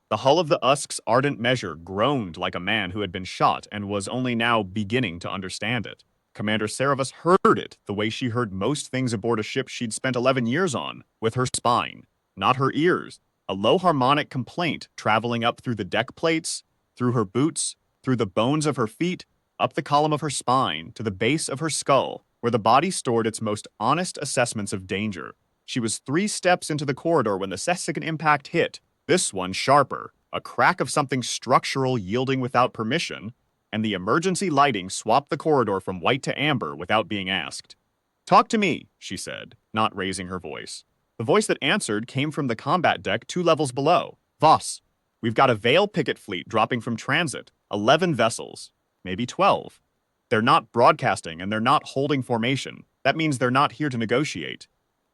The hull of the Usk's ardent measure groaned like a man who had been shot and was only now beginning to understand it. Commander Ceravus heard it the way she heard most things aboard a ship she'd spent 11 years on, with her spine, not her ears, a low harmonic complaint traveling up through the deck plates, through her boots, through the bones of her feet, up the column of her spine, to the base of her skull, where the body stored its most honest assessments of danger. She was 3 steps into the corridor when the second impact hit, this one sharper, a crack of something structural yielding without permission, and the emergency lighting swapped the corridor from white to amber without being asked. "Talk to me," she said, not raising her voice. The voice that answered came from the combat deck 2 levels below. "Voss, we've got a Veil picket fleet dropping from transit, 11 vessels, maybe 12. They're not broadcasting and they're not holding formation. That means they're not here to negotiate."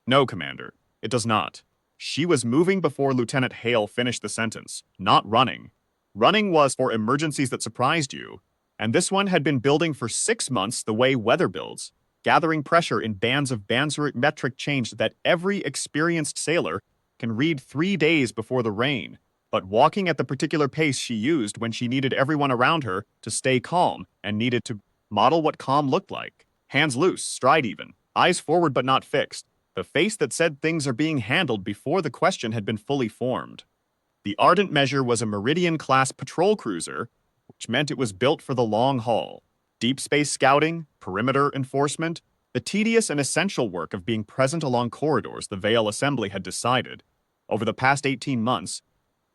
"No, Commander, it does not." She was moving before Lieutenant Hale finished the sentence, not running. Running was for emergencies that surprised you, and this one had been building for 6 months the way weather builds, gathering pressure in bands of barometric change that every experienced sailor can read 3 days before the rain, but walking at the particular pace she used when she needed everyone around her to stay calm and needed to model what calm looked like. Hands loose, stride even, eyes forward but not fixed, the face that said things are being handled before the question had been fully formed. The Ardent Measure was a Meridian-class patrol cruiser, which meant it was built for the long haul. Deep space scouting, perimeter enforcement, the tedious and essential work of being present along corridors the Veil Assembly had decided, over the past 18 months,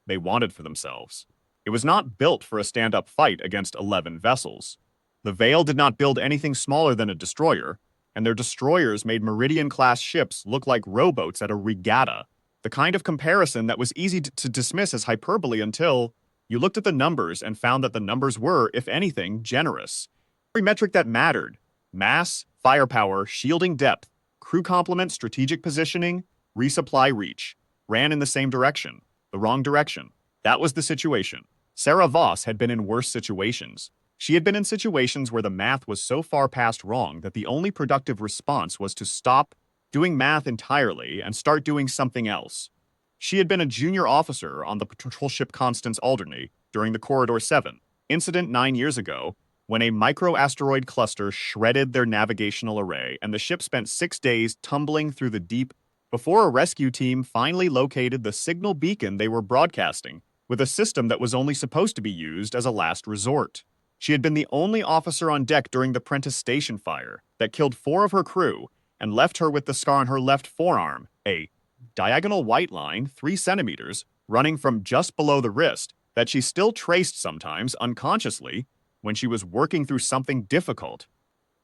they wanted for themselves. It was not built for a stand-up fight against 11 vessels. The Veil did not build anything smaller than a destroyer, and their destroyers made Meridian-class ships look like rowboats at a regatta, the kind of comparison that was easy to dismiss as hyperbole until you looked at the numbers and found that the numbers were, if anything, generous. Every metric that mattered, mass, firepower, shielding depth, crew complement, strategic positioning, resupply reach, ran in the same direction, the wrong direction. That was the situation. Sarah Voss had been in worse situations. She had been in situations where the math was so far past wrong that the only productive response was to stop doing math entirely and start doing something else. She had been a junior officer on the patrol ship Constance Alderney during the Corridor 7 incident 9 years ago, when a micro-asteroid cluster shredded their navigational array and the ship spent 6 days tumbling through the deep before a rescue team finally located the signal beacon they were broadcasting with a system that was only supposed to be used as a last resort. She had been the only officer on deck during the Prentice Station fire that killed 4 of her crew and left her with the scar on her left forearm, a diagonal white line 3 centimeters running from just below the wrist that she still traced sometimes unconsciously when she was working through something difficult,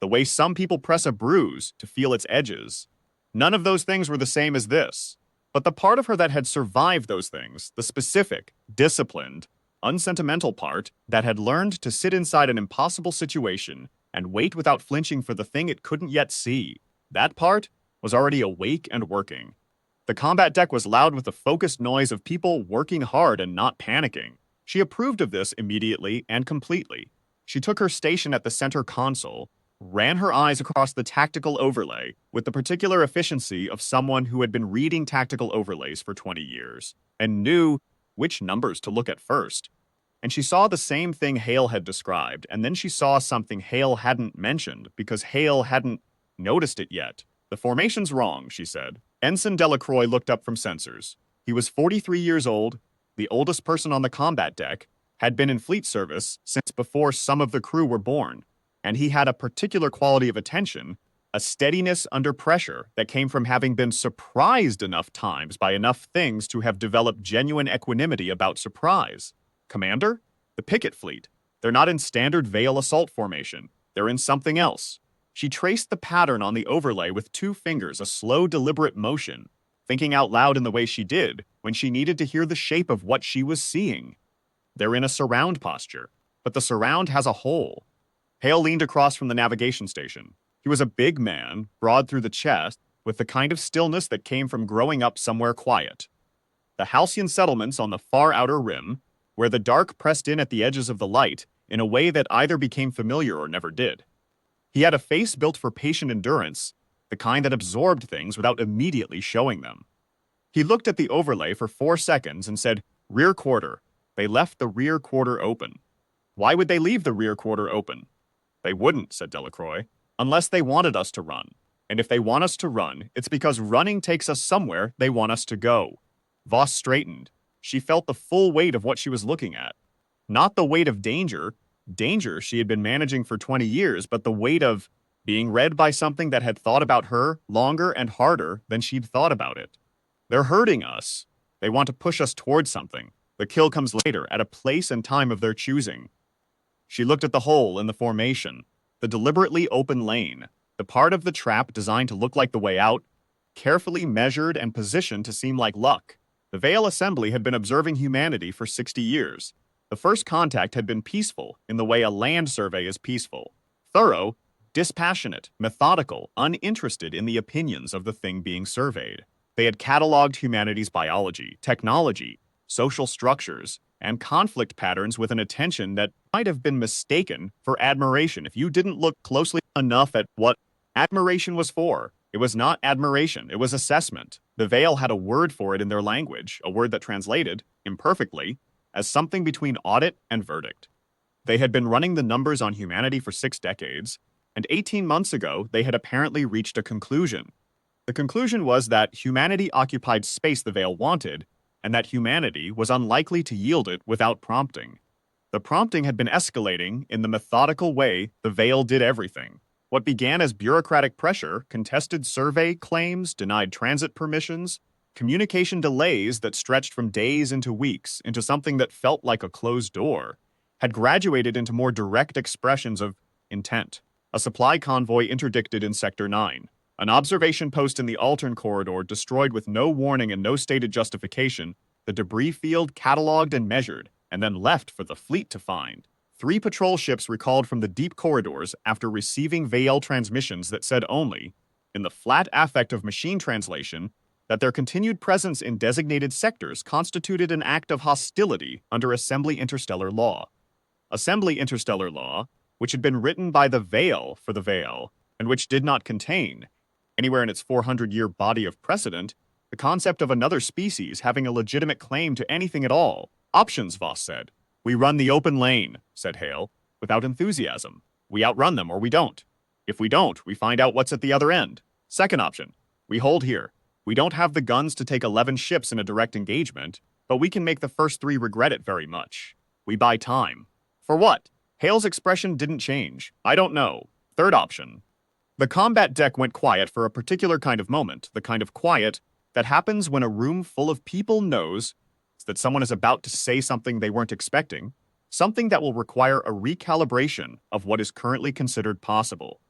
the way some people press a bruise to feel its edges. None of those things were the same as this, but the part of her that had survived those things, the specific, disciplined, unsentimental part that had learned to sit inside an impossible situation and wait without flinching for the thing it couldn't yet see, that part was already awake and working. The combat deck was loud with the focused noise of people working hard and not panicking. She approved of this immediately and completely. She took her station at the center console, ran her eyes across the tactical overlay with the particular efficiency of someone who had been reading tactical overlays for 20 years and knew which numbers to look at first. And she saw the same thing Hale had described, and then she saw something Hale hadn't mentioned because Hale hadn't noticed it yet. "The formation's wrong," she said. Ensign Delacroix looked up from sensors. He was 43 years old, the oldest person on the combat deck, had been in fleet service since before some of the crew were born, and he had a particular quality of attention, a steadiness under pressure that came from having been surprised enough times by enough things to have developed genuine equanimity about surprise. "Commander? The picket fleet. They're not in standard Veil assault formation. They're in something else." She traced the pattern on the overlay with 2 fingers, a slow, deliberate motion, thinking out loud in the way she did when she needed to hear the shape of what she was seeing. They're in a surround posture, but the surround has a hole. Hale leaned across from the navigation station. He was a big man, broad through the chest, with the kind of stillness that came from growing up somewhere quiet. The halcyon settlements on the far outer rim, where the dark pressed in at the edges of the light in a way that either became familiar or never did. He had a face built for patient endurance, the kind that absorbed things without immediately showing them. He looked at the overlay for 4 seconds and said, "Rear quarter, They left the rear quarter open. Why would they leave the rear quarter open? They wouldn't, said Delacroix, unless they wanted us to run. And if they want us to run, it's because running takes us somewhere they want us to go. Voss straightened. She felt the full weight of what she was looking at. Not the weight of danger she had been managing for 20 years, but the weight of being read by something that had thought about her longer and harder than she'd thought about it. They're hurting us. They want to push us towards something. The kill comes later, at a place and time of their choosing. She looked at the hole in the formation, the deliberately open lane, the part of the trap designed to look like the way out, carefully measured and positioned to seem like luck. The Vale Assembly had been observing humanity for 60 years. The first contact had been peaceful in the way a land survey is peaceful. Thorough, dispassionate, methodical, uninterested in the opinions of the thing being surveyed. They had cataloged humanity's biology, technology, social structures, and conflict patterns with an attention that might have been mistaken for admiration if you didn't look closely enough at what admiration was for. It was not admiration, it was assessment. The Vale had a word for it in their language, a word that translated, imperfectly, as something between audit and verdict. They had been running the numbers on humanity for 6 decades, and 18 months ago they had apparently reached a conclusion. The conclusion was that humanity occupied space the Vale wanted, and that humanity was unlikely to yield it without prompting. The prompting had been escalating in the methodical way the Vale did everything. What began as bureaucratic pressure, contested survey claims, denied transit permissions, communication delays that stretched from days into weeks into something that felt like a closed door, had graduated into more direct expressions of intent. A supply convoy interdicted in Sector 9. An observation post in the Altern corridor destroyed with no warning and no stated justification, the debris field catalogued and measured, and then left for the fleet to find. 3 patrol ships recalled from the deep corridors after receiving Vale transmissions that said only, in the flat affect of machine translation, that their continued presence in designated sectors constituted an act of hostility under Assembly Interstellar Law. Assembly Interstellar Law, which had been written by the Vale for the Vale, and which did not contain, anywhere in its 400-year body of precedent, the concept of another species having a legitimate claim to anything at all. Options, Voss said. We run the open lane, said Hale, without enthusiasm. We outrun them or we don't. If we don't, we find out what's at the other end. Second option, we hold here. We don't have the guns to take 11 ships in a direct engagement, but we can make the first 3 regret it very much. We buy time. For what? Hale's expression didn't change. I don't know. Third option. The combat deck went quiet for a particular kind of moment, the kind of quiet that happens when a room full of people knows that someone is about to say something they weren't expecting, something that will require a recalibration of what is currently considered possible.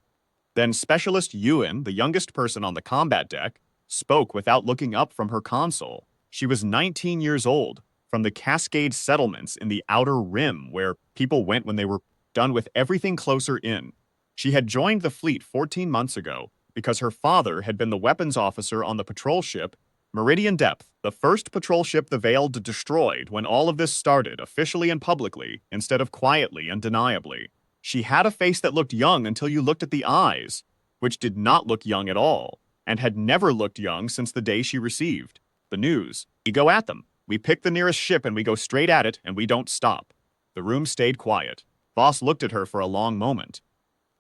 Then Specialist Ewan, the youngest person on the combat deck, spoke without looking up from her console. She was 19 years old, from the Cascade settlements in the Outer Rim, where people went when they were done with everything closer in. She had joined the fleet 14 months ago because her father had been the weapons officer on the patrol ship Meridian Depth, the first patrol ship the Vale destroyed when all of this started, officially and publicly, instead of quietly and deniably. She had a face that looked young until you looked at the eyes, which did not look young at all, and had never looked young since the day she received the news. We go at them. We pick the nearest ship and we go straight at it, and we don't stop. The room stayed quiet. Voss looked at her for a long moment.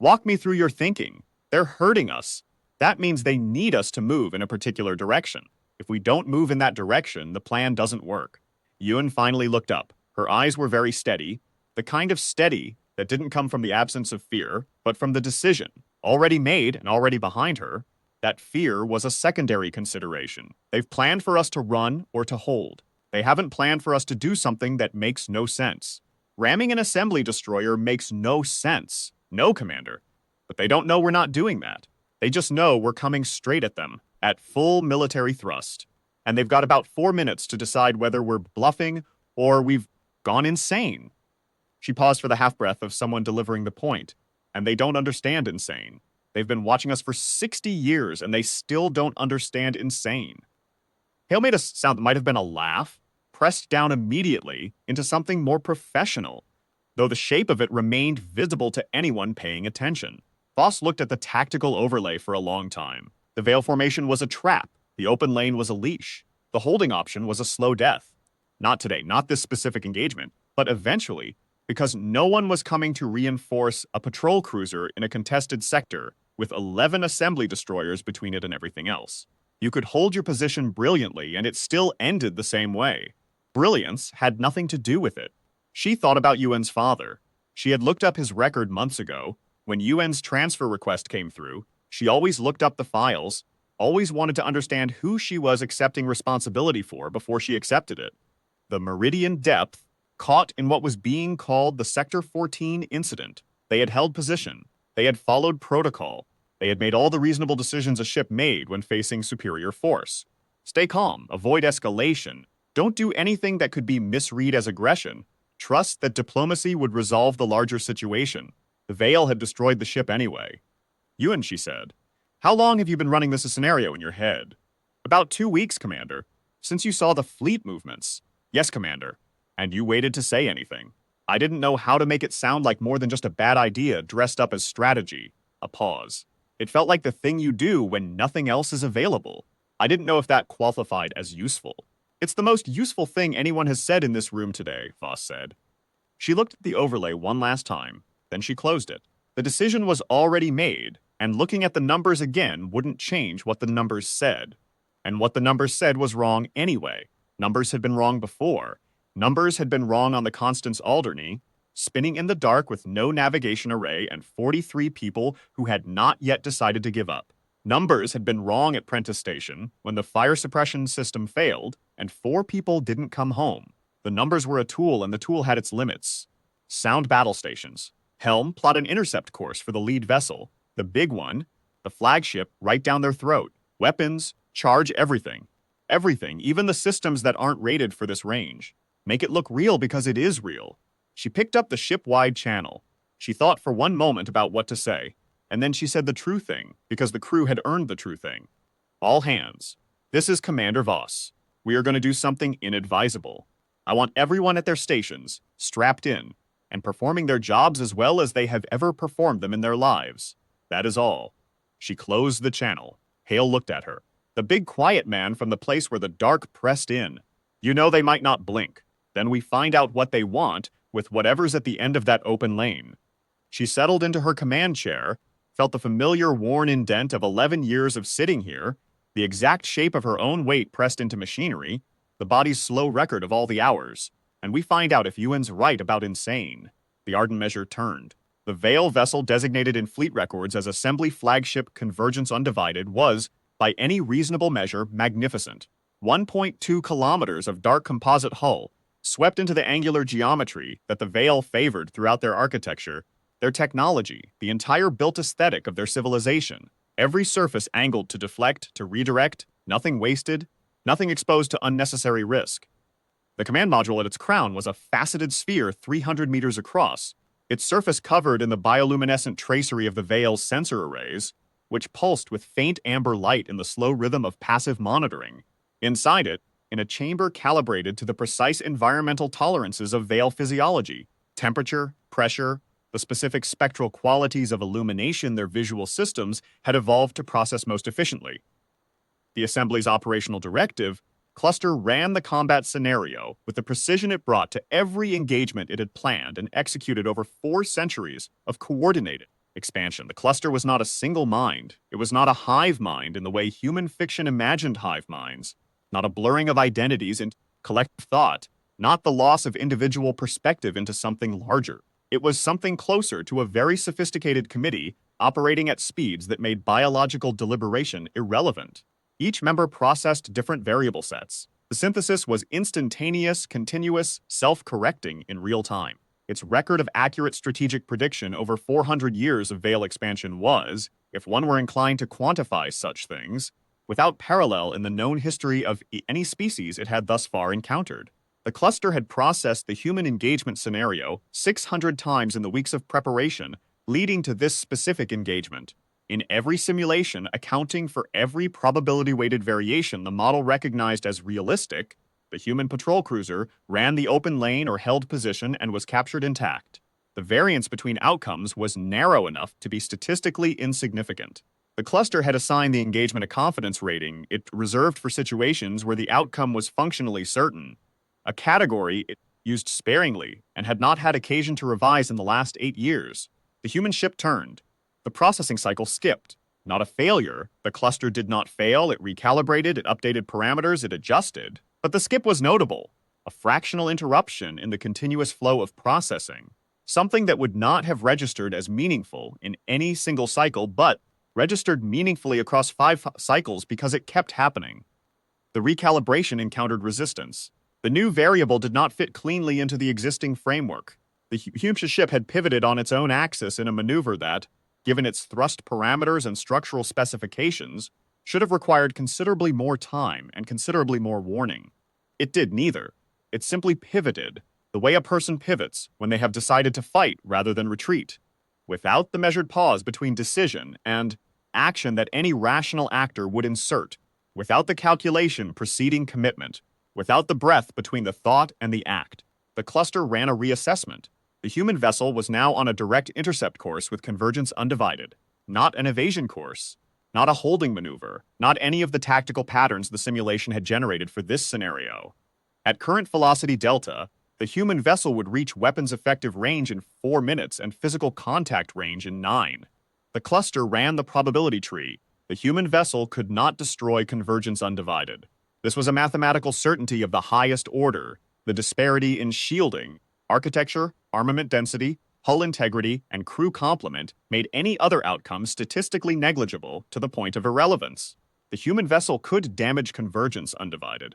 Walk me through your thinking. They're hurting us. That means they need us to move in a particular direction. If we don't move in that direction, the plan doesn't work. Ewan finally looked up. Her eyes were very steady, the kind of steady that didn't come from the absence of fear, but from the decision, already made and already behind her, that fear was a secondary consideration. They've planned for us to run or to hold. They haven't planned for us to do something that makes no sense. Ramming an assembly destroyer makes no sense. No, Commander. But they don't know we're not doing that. They just know we're coming straight at them, at full military thrust. And they've got about 4 minutes to decide whether we're bluffing or we've gone insane. She paused for the half-breath of someone delivering the point. And they don't understand insane. They've been watching us for 60 years, and they still don't understand insane. Hale made a sound that might have been a laugh, pressed down immediately into something more professional, though the shape of it remained visible to anyone paying attention. Voss looked at the tactical overlay for a long time. The Vale formation was a trap. The open lane was a leash. The holding option was a slow death. Not today, not this specific engagement, but eventually, because no one was coming to reinforce a patrol cruiser in a contested sector with 11 assembly destroyers between it and everything else. You could hold your position brilliantly, and it still ended the same way. Brilliance had nothing to do with it. She thought about Yuan's father. She had looked up his record months ago. When Yuan's transfer request came through, she always looked up the files, always wanted to understand who she was accepting responsibility for before she accepted it. The Meridian Depth, caught in what was being called the Sector 14 incident. They had held position. They had followed protocol. They had made all the reasonable decisions a ship made when facing superior force. Stay calm, avoid escalation. Don't do anything that could be misread as aggression. Trust that diplomacy would resolve the larger situation. The Veil had destroyed the ship anyway. Yuan, she said, how long have you been running this scenario in your head? About 2 weeks, Commander. Since you saw the fleet movements. Yes, Commander. And you waited to say anything. I didn't know how to make it sound like more than just a bad idea dressed up as strategy. A pause. It felt like the thing you do when nothing else is available. I didn't know if that qualified as useful. It's the most useful thing anyone has said in this room today, Voss said. She looked at the overlay one last time, then she closed it. The decision was already made, and looking at the numbers again wouldn't change what the numbers said. And what the numbers said was wrong anyway. Numbers had been wrong before. Numbers had been wrong on the Constance Alderney, spinning in the dark with no navigation array and 43 people who had not yet decided to give up. Numbers had been wrong at Prentice Station when the fire suppression system failed and 4 people didn't come home. The numbers were a tool and the tool had its limits. Sound battle stations. Helm, plot an intercept course for the lead vessel. The big one, the flagship, right down their throat. Weapons, charge everything. Everything, even the systems that aren't rated for this range. Make it look real because it is real. She picked up the ship-wide channel. She thought for one moment about what to say, and then she said the true thing, because the crew had earned the true thing. All hands. This is Commander Voss. We are going to do something inadvisable. I want everyone at their stations, strapped in, and performing their jobs as well as they have ever performed them in their lives. That is all. She closed the channel. Hale looked at her. The big quiet man from the place where the dark pressed in. You know they might not blink. Then we find out what they want with whatever's at the end of that open lane. She settled into her command chair, felt the familiar worn indent of 11 years of sitting here, the exact shape of her own weight pressed into machinery, the body's slow record of all the hours, and we find out if Yuan's right about insane. The Arden measure turned. The Veil vessel designated in fleet records as Assembly Flagship Convergence Undivided was, by any reasonable measure, magnificent. 1.2 kilometers of dark composite hull, swept into the angular geometry that the Veil favored throughout their architecture, their technology, the entire built aesthetic of their civilization. Every surface angled to deflect, to redirect, nothing wasted, nothing exposed to unnecessary risk. The command module at its crown was a faceted sphere 300 meters across, its surface covered in the bioluminescent tracery of the Veil's sensor arrays, which pulsed with faint amber light in the slow rhythm of passive monitoring. Inside it, in a chamber calibrated to the precise environmental tolerances of Veil physiology, temperature, pressure, the specific spectral qualities of illumination their visual systems had evolved to process most efficiently. The Assembly's operational directive, Cluster ran the combat scenario with the precision it brought to every engagement it had planned and executed over 4 centuries of coordinated expansion. The Cluster was not a single mind. It was not a hive mind in the way human fiction imagined hive minds, not a blurring of identities into collective thought, not the loss of individual perspective into something larger. It was something closer to a very sophisticated committee operating at speeds that made biological deliberation irrelevant. Each member processed different variable sets. The synthesis was instantaneous, continuous, self-correcting in real time. Its record of accurate strategic prediction over 400 years of Veil expansion was, if one were inclined to quantify such things, without parallel in the known history of any species it had thus far encountered. The Cluster had processed the human engagement scenario 600 times in the weeks of preparation, leading to this specific engagement. In every simulation accounting for every probability-weighted variation the model recognized as realistic, the human patrol cruiser ran the open lane or held position and was captured intact. The variance between outcomes was narrow enough to be statistically insignificant. The Cluster had assigned the engagement a confidence rating it reserved for situations where the outcome was functionally certain. a category it used sparingly and had not had occasion to revise in the last 8 years. The human ship turned. The processing cycle skipped. Not a failure. The cluster did not fail. It recalibrated, it updated parameters, it adjusted. But the skip was notable. A fractional interruption in the continuous flow of processing. Something that would not have registered as meaningful in any single cycle, but registered meaningfully across 5 cycles because it kept happening. The recalibration encountered resistance. The new variable did not fit cleanly into the existing framework. The human ship had pivoted on its own axis in a maneuver that, given its thrust parameters and structural specifications, should have required considerably more time and considerably more warning. It did neither. It simply pivoted, the way a person pivots when they have decided to fight rather than retreat, without the measured pause between decision and action that any rational actor would insert, without the calculation preceding commitment, without the breath between the thought and the act. The cluster ran a reassessment. The human vessel was now on a direct intercept course with convergence undivided, not an evasion course, not a holding maneuver, not any of the tactical patterns the simulation had generated for this scenario. At current velocity delta, the human vessel would reach weapons effective range in 4 minutes and physical contact range in 9. The cluster ran the probability tree. The human vessel could not destroy convergence undivided. This was a mathematical certainty of the highest order. The disparity in shielding, architecture, armament density, hull integrity, and crew complement made any other outcome statistically negligible to the point of irrelevance. The human vessel could damage convergence undivided.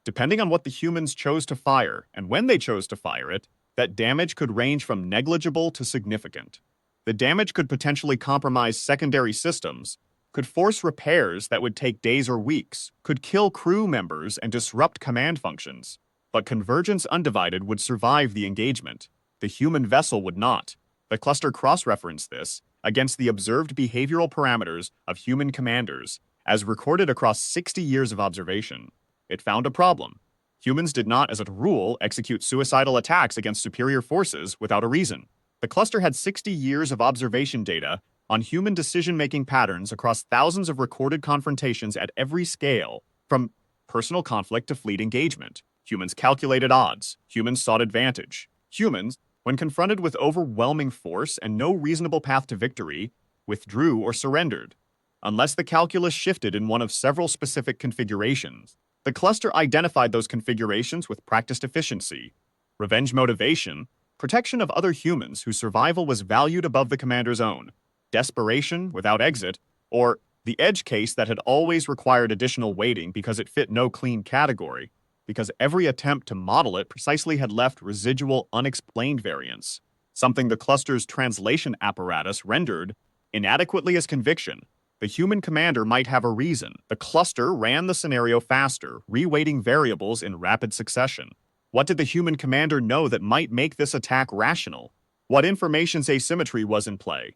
Depending on what the humans chose to fire and when they chose to fire it, that damage could range from negligible to significant. The damage could potentially compromise secondary systems, could force repairs that would take days or weeks, could kill crew members and disrupt command functions. But convergence undivided would survive the engagement. The human vessel would not. The cluster cross-referenced this against the observed behavioral parameters of human commanders, as recorded across 60 years of observation. It found a problem. Humans did not, as a rule, execute suicidal attacks against superior forces without a reason. The cluster had 60 years of observation data on human decision-making patterns across thousands of recorded confrontations at every scale, from personal conflict to fleet engagement. Humans calculated odds. Humans sought advantage. Humans, when confronted with overwhelming force and no reasonable path to victory, withdrew or surrendered, unless the calculus shifted in one of several specific configurations. The cluster identified those configurations with practiced efficiency: revenge motivation, protection of other humans whose survival was valued above the commander's own, desperation without exit, or the edge case that had always required additional weighting because it fit no clean category, because every attempt to model it precisely had left residual unexplained variance, something the cluster's translation apparatus rendered inadequately as conviction. The human commander might have a reason. The cluster ran the scenario faster, reweighting variables in rapid succession. What did the human commander know that might make this attack rational? What information's asymmetry was in play?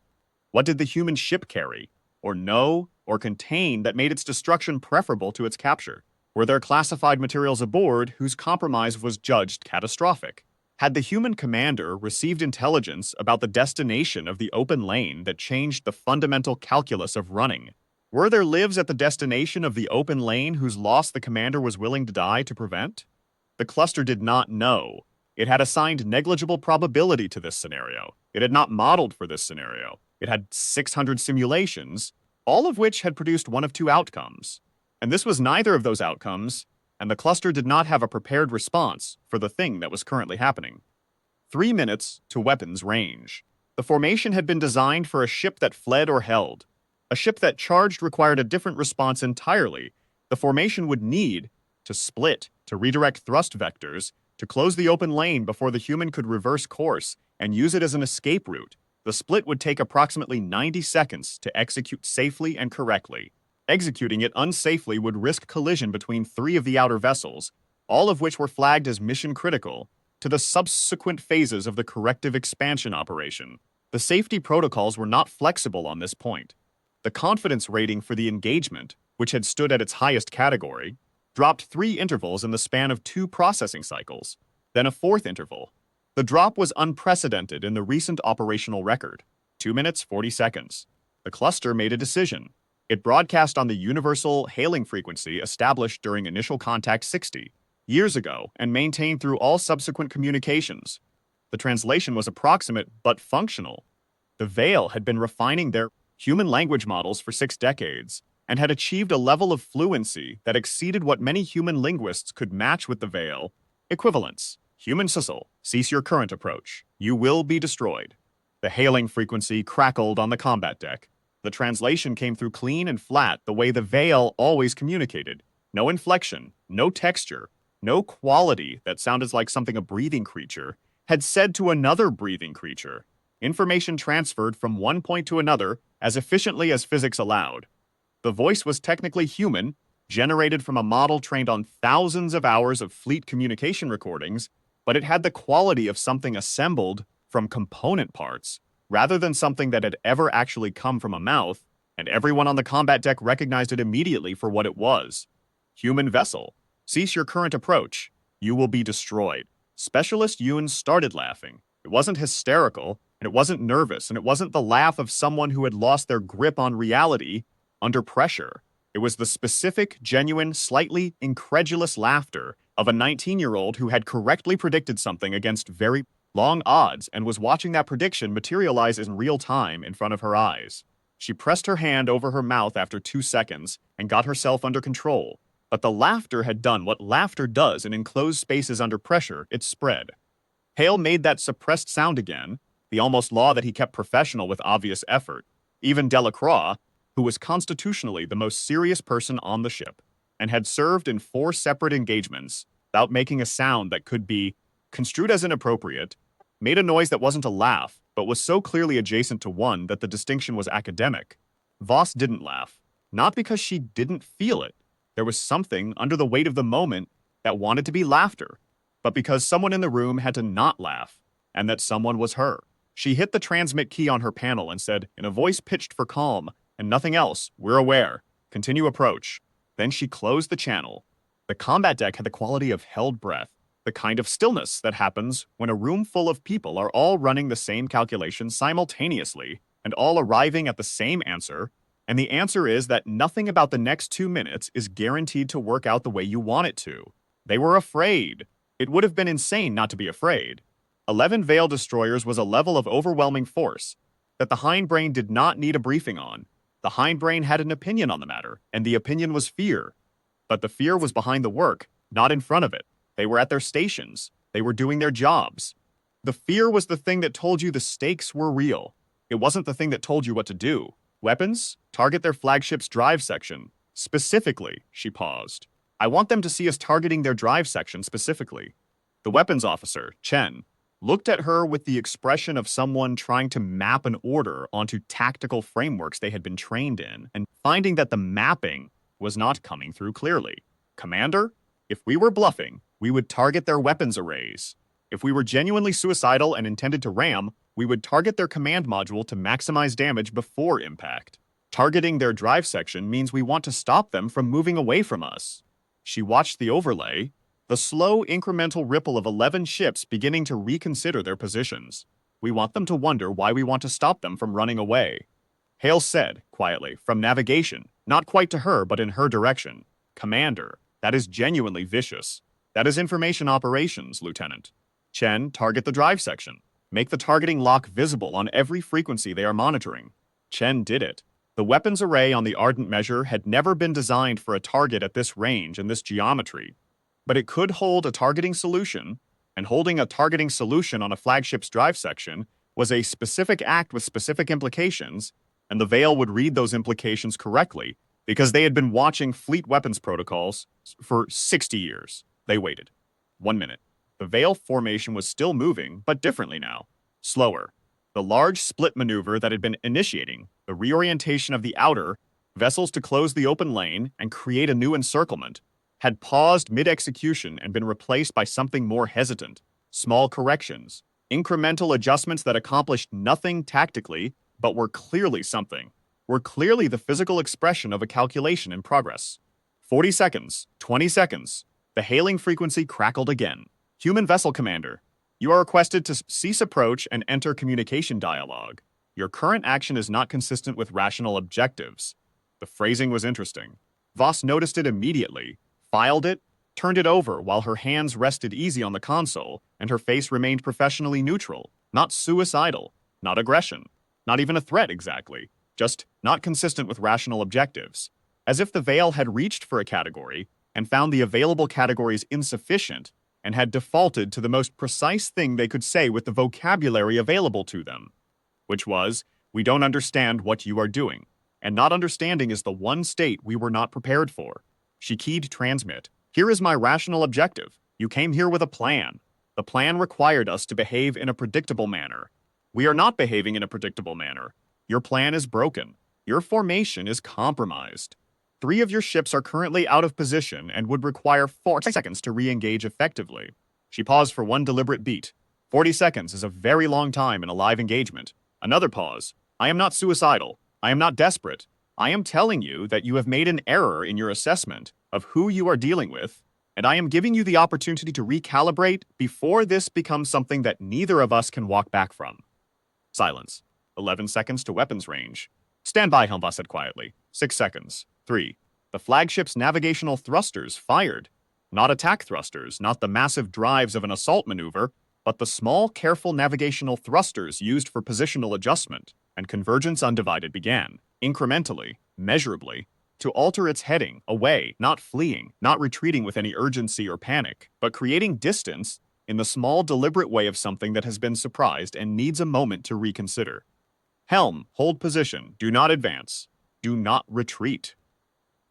What did the human ship carry, or know, or contain that made its destruction preferable to its capture? Were there classified materials aboard whose compromise was judged catastrophic? Had the human commander received intelligence about the destination of the open lane that changed the fundamental calculus of running? Were there lives at the destination of the open lane whose loss the commander was willing to die to prevent? The cluster did not know. It had assigned negligible probability to this scenario. It had not modeled for this scenario. It had 600 simulations, all of which had produced one of 2 outcomes. And this was neither of those outcomes, and the cluster did not have a prepared response for the thing that was currently happening. 3 minutes to weapons range. The formation had been designed for a ship that fled or held. A ship that charged required a different response entirely. The formation would need to split, to redirect thrust vectors, to close the open lane before the human could reverse course and use it as an escape route. The split would take approximately 90 seconds to execute safely and correctly. Executing it unsafely would risk collision between 3 of the outer vessels, all of which were flagged as mission critical to the subsequent phases of the corrective expansion operation. The safety protocols were not flexible on this point. The confidence rating for the engagement, which had stood at its highest category, dropped 3 intervals in the span of 2 processing cycles, then a 4th interval. The drop was unprecedented in the recent operational record, 2 minutes 40 seconds. The cluster made a decision. It broadcast on the universal hailing frequency established during initial contact 60, years ago and maintained through all subsequent communications. The translation was approximate but functional. The Veil had been refining their human language models for 6 decades and had achieved a level of fluency that exceeded what many human linguists could match with the Veil. Equivalence. Human Cecil, cease your current approach. You will be destroyed. The hailing frequency crackled on the combat deck. The translation came through clean and flat the way the Veil always communicated. No inflection, no texture, no quality that sounded like something a breathing creature had said to another breathing creature. Information transferred from one point to another as efficiently as physics allowed. The voice was technically human, generated from a model trained on thousands of hours of fleet communication recordings, but it had the quality of something assembled from component parts, rather than something that had ever actually come from a mouth, and everyone on the combat deck recognized it immediately for what it was. Human vessel, cease your current approach. You will be destroyed. Specialist Yoon started laughing. It wasn't hysterical, and it wasn't nervous, and it wasn't the laugh of someone who had lost their grip on reality under pressure. It was the specific, genuine, slightly incredulous laughter of a 19-year-old who had correctly predicted something against very long odds and was watching that prediction materialize in real time in front of her eyes. She pressed her hand over her mouth after 2 seconds and got herself under control. But the laughter had done what laughter does in enclosed spaces under pressure. It spread. Hale made that suppressed sound again, the almost law that he kept professional with obvious effort. Even Delacroix, who was constitutionally the most serious person on the ship, and had served in 4 separate engagements without making a sound that could be construed as inappropriate, made a noise that wasn't a laugh, but was so clearly adjacent to one that the distinction was academic. Voss didn't laugh, not because she didn't feel it. There was something under the weight of the moment that wanted to be laughter, but because someone in the room had to not laugh, and that someone was her. She hit the transmit key on her panel and said, in a voice pitched for calm, and nothing else, we're aware. Continue approach. Then she closed the channel. The combat deck had the quality of held breath, the kind of stillness that happens when a room full of people are all running the same calculation simultaneously and all arriving at the same answer, and the answer is that nothing about the next 2 minutes is guaranteed to work out the way you want it to. They were afraid. It would have been insane not to be afraid. 11 Veil destroyers was a level of overwhelming force that the hindbrain did not need a briefing on. The hindbrain had an opinion on the matter, and the opinion was fear. But the fear was behind the work, not in front of it. They were at their stations. They were doing their jobs. The fear was the thing that told you the stakes were real. It wasn't the thing that told you what to do. Weapons? Target their flagship's drive section. Specifically, she paused. I want them to see us targeting their drive section specifically. The weapons officer, Chen, looked at her with the expression of someone trying to map an order onto tactical frameworks they had been trained in, and finding that the mapping was not coming through clearly. Commander, if we were bluffing, we would target their weapons arrays. If we were genuinely suicidal and intended to ram, we would target their command module to maximize damage before impact. Targeting their drive section means we want to stop them from moving away from us. She watched the overlay, the slow incremental ripple of 11 ships beginning to reconsider their positions. We want them to wonder why we want to stop them from running away. Hale said, quietly, from navigation, not quite to her, but in her direction. Commander, that is genuinely vicious. That is information operations, Lieutenant. Chen, target the drive section. Make the targeting lock visible on every frequency they are monitoring. Chen did it. The weapons array on the Ardent Measure had never been designed for a target at this range and this geometry, but it could hold a targeting solution, and holding a targeting solution on a flagship's drive section was a specific act with specific implications, and the Veil would read those implications correctly because they had been watching fleet weapons protocols for 60 years. They waited. 1 minute. The Veil formation was still moving, but differently now. Slower. The large split maneuver that had been initiating, the reorientation of the outer vessels to close the open lane and create a new encirclement, had paused mid-execution and been replaced by something more hesitant. Small corrections. Incremental adjustments that accomplished nothing tactically, but were clearly something. Were clearly the physical expression of a calculation in progress. 40 seconds. 20 seconds. The hailing frequency crackled again. Human vessel commander, you are requested to cease approach and enter communication dialogue. Your current action is not consistent with rational objectives. The phrasing was interesting. Voss noticed it immediately, filed it, turned it over while her hands rested easy on the console and her face remained professionally neutral, not suicidal, not aggression, not even a threat exactly, just not consistent with rational objectives. As if the Veil had reached for a category and found the available categories insufficient and had defaulted to the most precise thing they could say with the vocabulary available to them, which was, "We don't understand what you are doing." And not understanding is the one state we were not prepared for. She keyed transmit. "Here is my rational objective. You came here with a plan. The plan required us to behave in a predictable manner. We are not behaving in a predictable manner. Your plan is broken. Your formation is compromised. 3 of your ships are currently out of position and would require 40 seconds to re-engage effectively." She paused for one deliberate beat. 40 seconds is a very long time in a live engagement. Another pause. "I am not suicidal. I am not desperate. I am telling you that you have made an error in your assessment of who you are dealing with, and I am giving you the opportunity to recalibrate before this becomes something that neither of us can walk back from." Silence. 11 seconds to weapons range. "Stand by," Helmva said quietly. 6 seconds. 3. The flagship's navigational thrusters fired. Not attack thrusters, not the massive drives of an assault maneuver, but the small, careful navigational thrusters used for positional adjustment, and convergence undivided began, incrementally, measurably, to alter its heading, away, not fleeing, not retreating with any urgency or panic, but creating distance in the small, deliberate way of something that has been surprised and needs a moment to reconsider. "Helm, hold position, do not advance, do not retreat."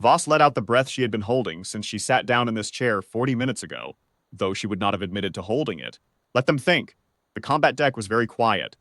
Voss let out the breath she had been holding since she sat down in this chair 40 minutes ago, though she would not have admitted to holding it. "Let them think." The combat deck was very quiet.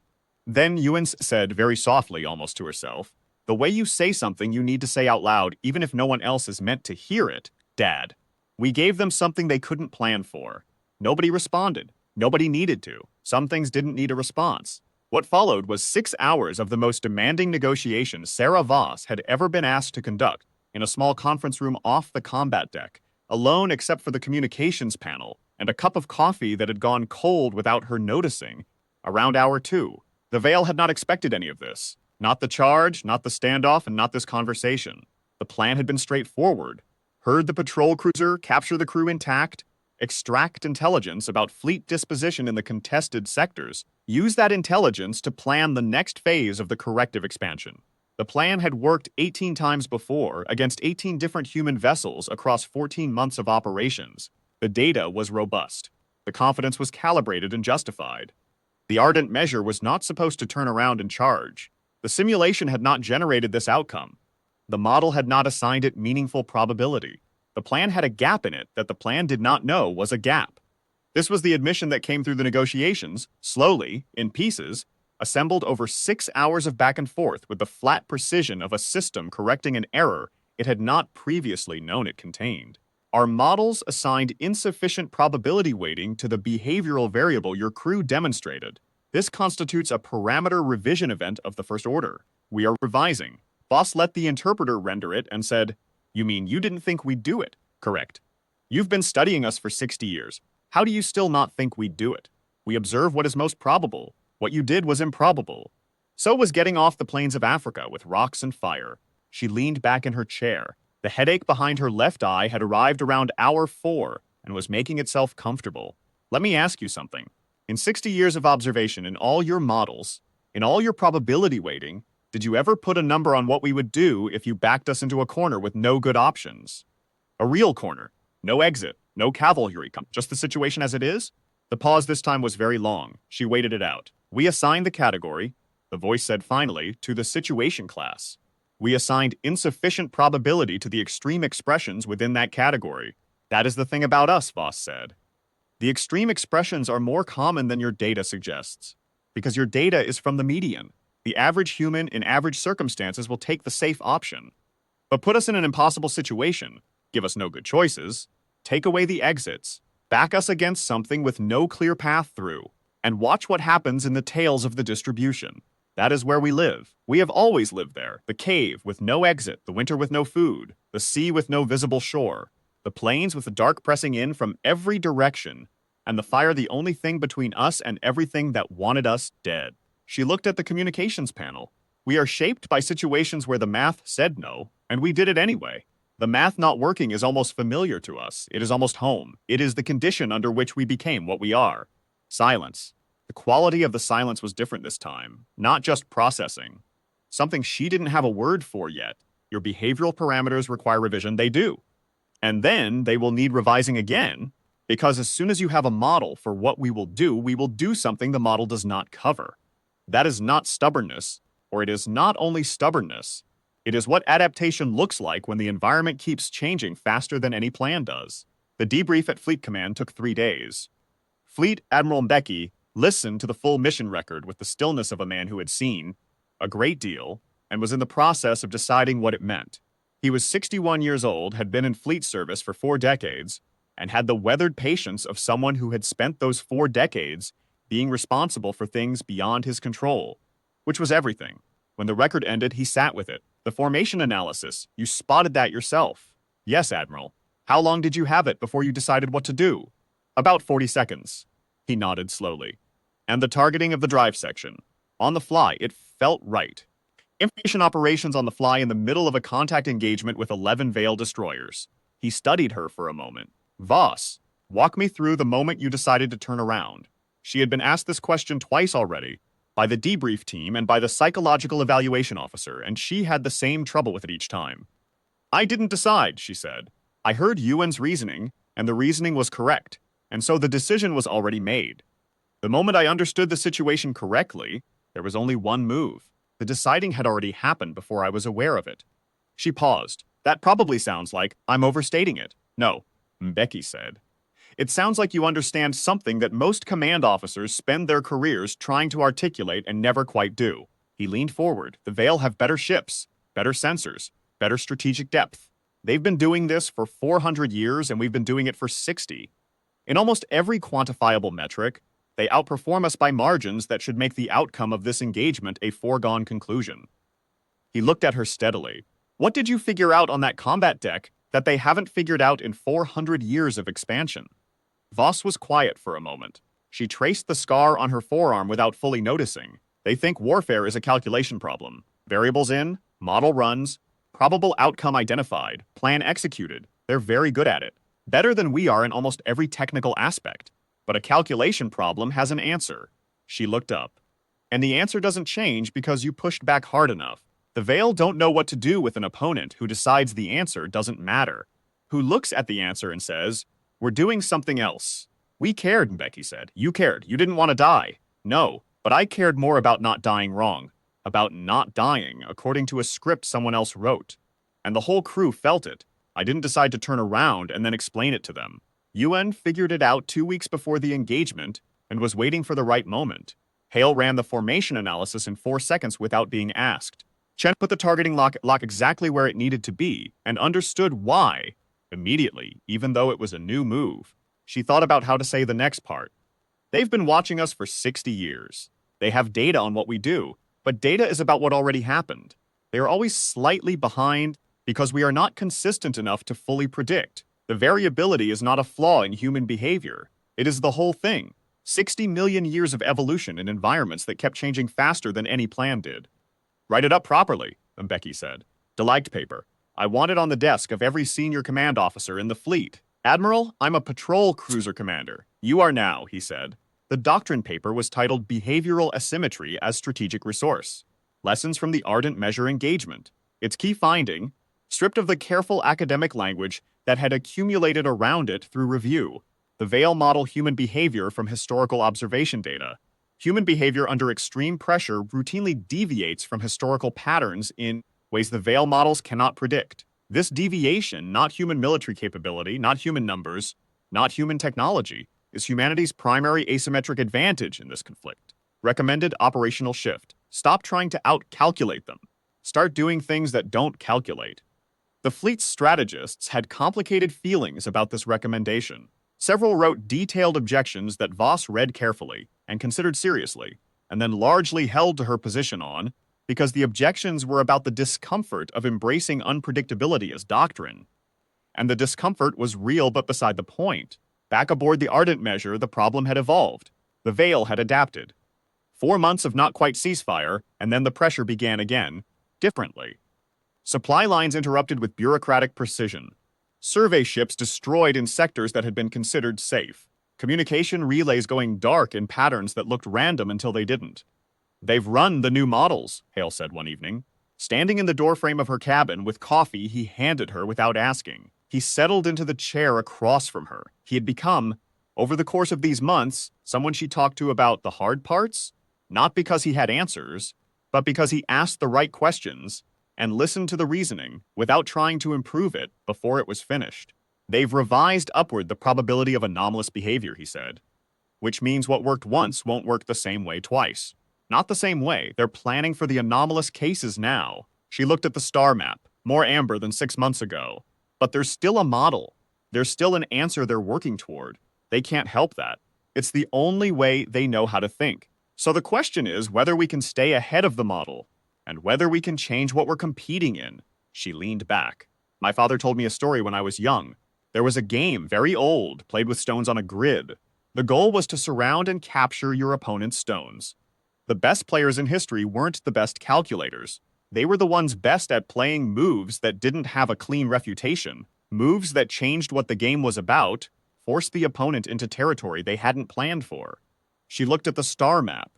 Then Ewens said very softly, almost to herself, "The way you say something you need to say out loud, even if no one else is meant to hear it, Dad. We gave them something they couldn't plan for. Nobody responded. Nobody needed to. Some things didn't need a response." What followed was 6 hours of the most demanding negotiations Sarah Voss had ever been asked to conduct in a small conference room off the combat deck, alone except for the communications panel and a cup of coffee that had gone cold without her noticing. Around hour 2, the Veil had not expected any of this. Not the charge, not the standoff, and not this conversation. The plan had been straightforward. Herd the patrol cruiser, capture the crew intact, extract intelligence about fleet disposition in the contested sectors, use that intelligence to plan the next phase of the corrective expansion. The plan had worked 18 times before against 18 different human vessels across 14 months of operations. The data was robust. The confidence was calibrated and justified. The ardent measure was not supposed to turn around and charge. The simulation had not generated this outcome. The model had not assigned it meaningful probability. The plan had a gap in it that the plan did not know was a gap. This was the admission that came through the negotiations, slowly, in pieces, assembled over 6 hours of back and forth with the flat precision of a system correcting an error it had not previously known it contained. Our models assigned insufficient probability weighting to the behavioral variable your crew demonstrated. This constitutes a parameter revision event of the first order. We are revising. Voss let the interpreter render it and said, "You mean you didn't think we'd do it?" "Correct. You've been studying us for 60 years. How do you still not think we'd do it? We observe what is most probable. What you did was improbable." So was getting off the plains of Africa with rocks and fire. She leaned back in her chair. The headache behind her left eye had arrived around hour 4 and was making itself comfortable. "Let me ask you something. In 60 years of observation in all your models, in all your probability weighting, did you ever put a number on what we would do if you backed us into a corner with no good options? A real corner. No exit, no cavalry, just the situation as it is?" The pause this time was very long. She waited it out. "We assigned the category," the voice said finally, "to the situation class. We assigned insufficient probability to the extreme expressions within that category. That is the thing about us," Voss said. "The extreme expressions are more common than your data suggests, because your data is from the median. The average human in average circumstances will take the safe option. But put us in an impossible situation, give us no good choices, take away the exits, back us against something with no clear path through, and watch what happens in the tails of the distribution. That is where we live. We have always lived there. The cave with no exit, the winter with no food, the sea with no visible shore, the plains with the dark pressing in from every direction, and the fire the only thing between us and everything that wanted us dead." She looked at the communications panel. "We are shaped by situations where the math said no, and we did it anyway. The math not working is almost familiar to us. It is almost home. It is the condition under which we became what we are. Silence. The quality of the silence was different this time, not just processing. Something she didn't have a word for yet. Your behavioral parameters require revision, they do. And then they will need revising again, because as soon as you have a model for what we will do something the model does not cover. That is not stubbornness, or it is not only stubbornness. It is what adaptation looks like when the environment keeps changing faster than any plan does. The debrief at Fleet Command took 3 days. Fleet Admiral Mbeki listened to the full mission record with the stillness of a man who had seen a great deal and was in the process of deciding what it meant. He was 61 years old, had been in fleet service for 4 decades, and had the weathered patience of someone who had spent those 4 decades being responsible for things beyond his control, which was everything. When the record ended, he sat with it. The formation analysis, you spotted that yourself. Yes, Admiral. How long did you have it before you decided what to do? About 40 seconds. He nodded slowly. And the targeting of the drive section. On the fly, it felt right. Information operations on the fly in the middle of a contact engagement with 11 Veil destroyers. He studied her for a moment. Voss, walk me through the moment you decided to turn around. She had been asked this question twice already, by the debrief team and by the psychological evaluation officer, and she had the same trouble with it each time. I didn't decide, she said. I heard Ewan's reasoning, and the reasoning was correct, and so the decision was already made. The moment I understood the situation correctly, there was only one move. The deciding had already happened before I was aware of it. She paused. That probably sounds like I'm overstating it. No, Mbeki said. It sounds like you understand something that most command officers spend their careers trying to articulate and never quite do. He leaned forward. The Veil have better ships, better sensors, better strategic depth. They've been doing this for 400 years and we've been doing it for 60. In almost every quantifiable metric, they outperform us by margins that should make the outcome of this engagement a foregone conclusion. He looked at her steadily. What did you figure out on that combat deck that they haven't figured out in 400 years of expansion? Voss was quiet for a moment. She traced the scar on her forearm without fully noticing. They think warfare is a calculation problem. Variables in, model runs, probable outcome identified, plan executed. They're very good at it. Better than we are in almost every technical aspect. But a calculation problem has an answer. She looked up. And the answer doesn't change because you pushed back hard enough. The Veil don't know what to do with an opponent who decides the answer doesn't matter. Who looks at the answer and says, we're doing something else. We cared, Mbeki said. You cared. You didn't want to die. No, but I cared more about not dying wrong. About not dying according to a script someone else wrote. And the whole crew felt it. I didn't decide to turn around and then explain it to them. Ewan figured it out 2 weeks before the engagement and was waiting for the right moment. Hale ran the formation analysis in 4 seconds without being asked. Chen put the targeting lock exactly where it needed to be and understood why. Immediately, even though it was a new move, she thought about how to say the next part. They've been watching us for 60 years. They have data on what we do, but data is about what already happened. They are always slightly behind because we are not consistent enough to fully predict. The variability is not a flaw in human behavior. It is the whole thing. 60 million years of evolution in environments that kept changing faster than any plan did. Write it up properly, Mbeki said. Deliked paper. I want it on the desk of every senior command officer in the fleet. Admiral, I'm a patrol cruiser commander. You are now, he said. The doctrine paper was titled Behavioral Asymmetry as Strategic Resource. Lessons from the Ardent Measure Engagement. Its key finding, stripped of the careful academic language that had accumulated around it through review. The Veil model human behavior from historical observation data. Human behavior under extreme pressure routinely deviates from historical patterns in ways the Veil models cannot predict. This deviation, not human military capability, not human numbers, not human technology, is humanity's primary asymmetric advantage in this conflict. Recommended operational shift. Stop trying to out-calculate them. Start doing things that don't calculate. The fleet's strategists had complicated feelings about this recommendation. Several wrote detailed objections that Voss read carefully and considered seriously, and then largely held to her position on, because the objections were about the discomfort of embracing unpredictability as doctrine. And the discomfort was real but beside the point. Back aboard the Ardent Measure, the problem had evolved. The Veil had adapted. 4 months of not quite ceasefire, and then the pressure began again, differently. Supply lines interrupted with bureaucratic precision. Survey ships destroyed in sectors that had been considered safe. Communication relays going dark in patterns that looked random until they didn't. "They've run the new models," Hale said one evening. Standing in the doorframe of her cabin with coffee he handed her without asking, he settled into the chair across from her. He had become, over the course of these months, someone she talked to about the hard parts, not because he had answers, but because he asked the right questions and listened to the reasoning without trying to improve it before it was finished. "They've revised upward the probability of anomalous behavior," he said, "which means what worked once won't work the same way twice." Not the same way. They're planning for the anomalous cases now. She looked at the star map, more amber than 6 months ago. But there's still a model. There's still an answer they're working toward. They can't help that. It's the only way they know how to think. So the question is whether we can stay ahead of the model, and whether we can change what we're competing in. She leaned back. "My father told me a story when I was young. There was a game, very old, played with stones on a grid. The goal was to surround and capture your opponent's stones. The best players in history weren't the best calculators. They were the ones best at playing moves that didn't have a clean refutation, moves that changed what the game was about, forced the opponent into territory they hadn't planned for." She looked at the star map.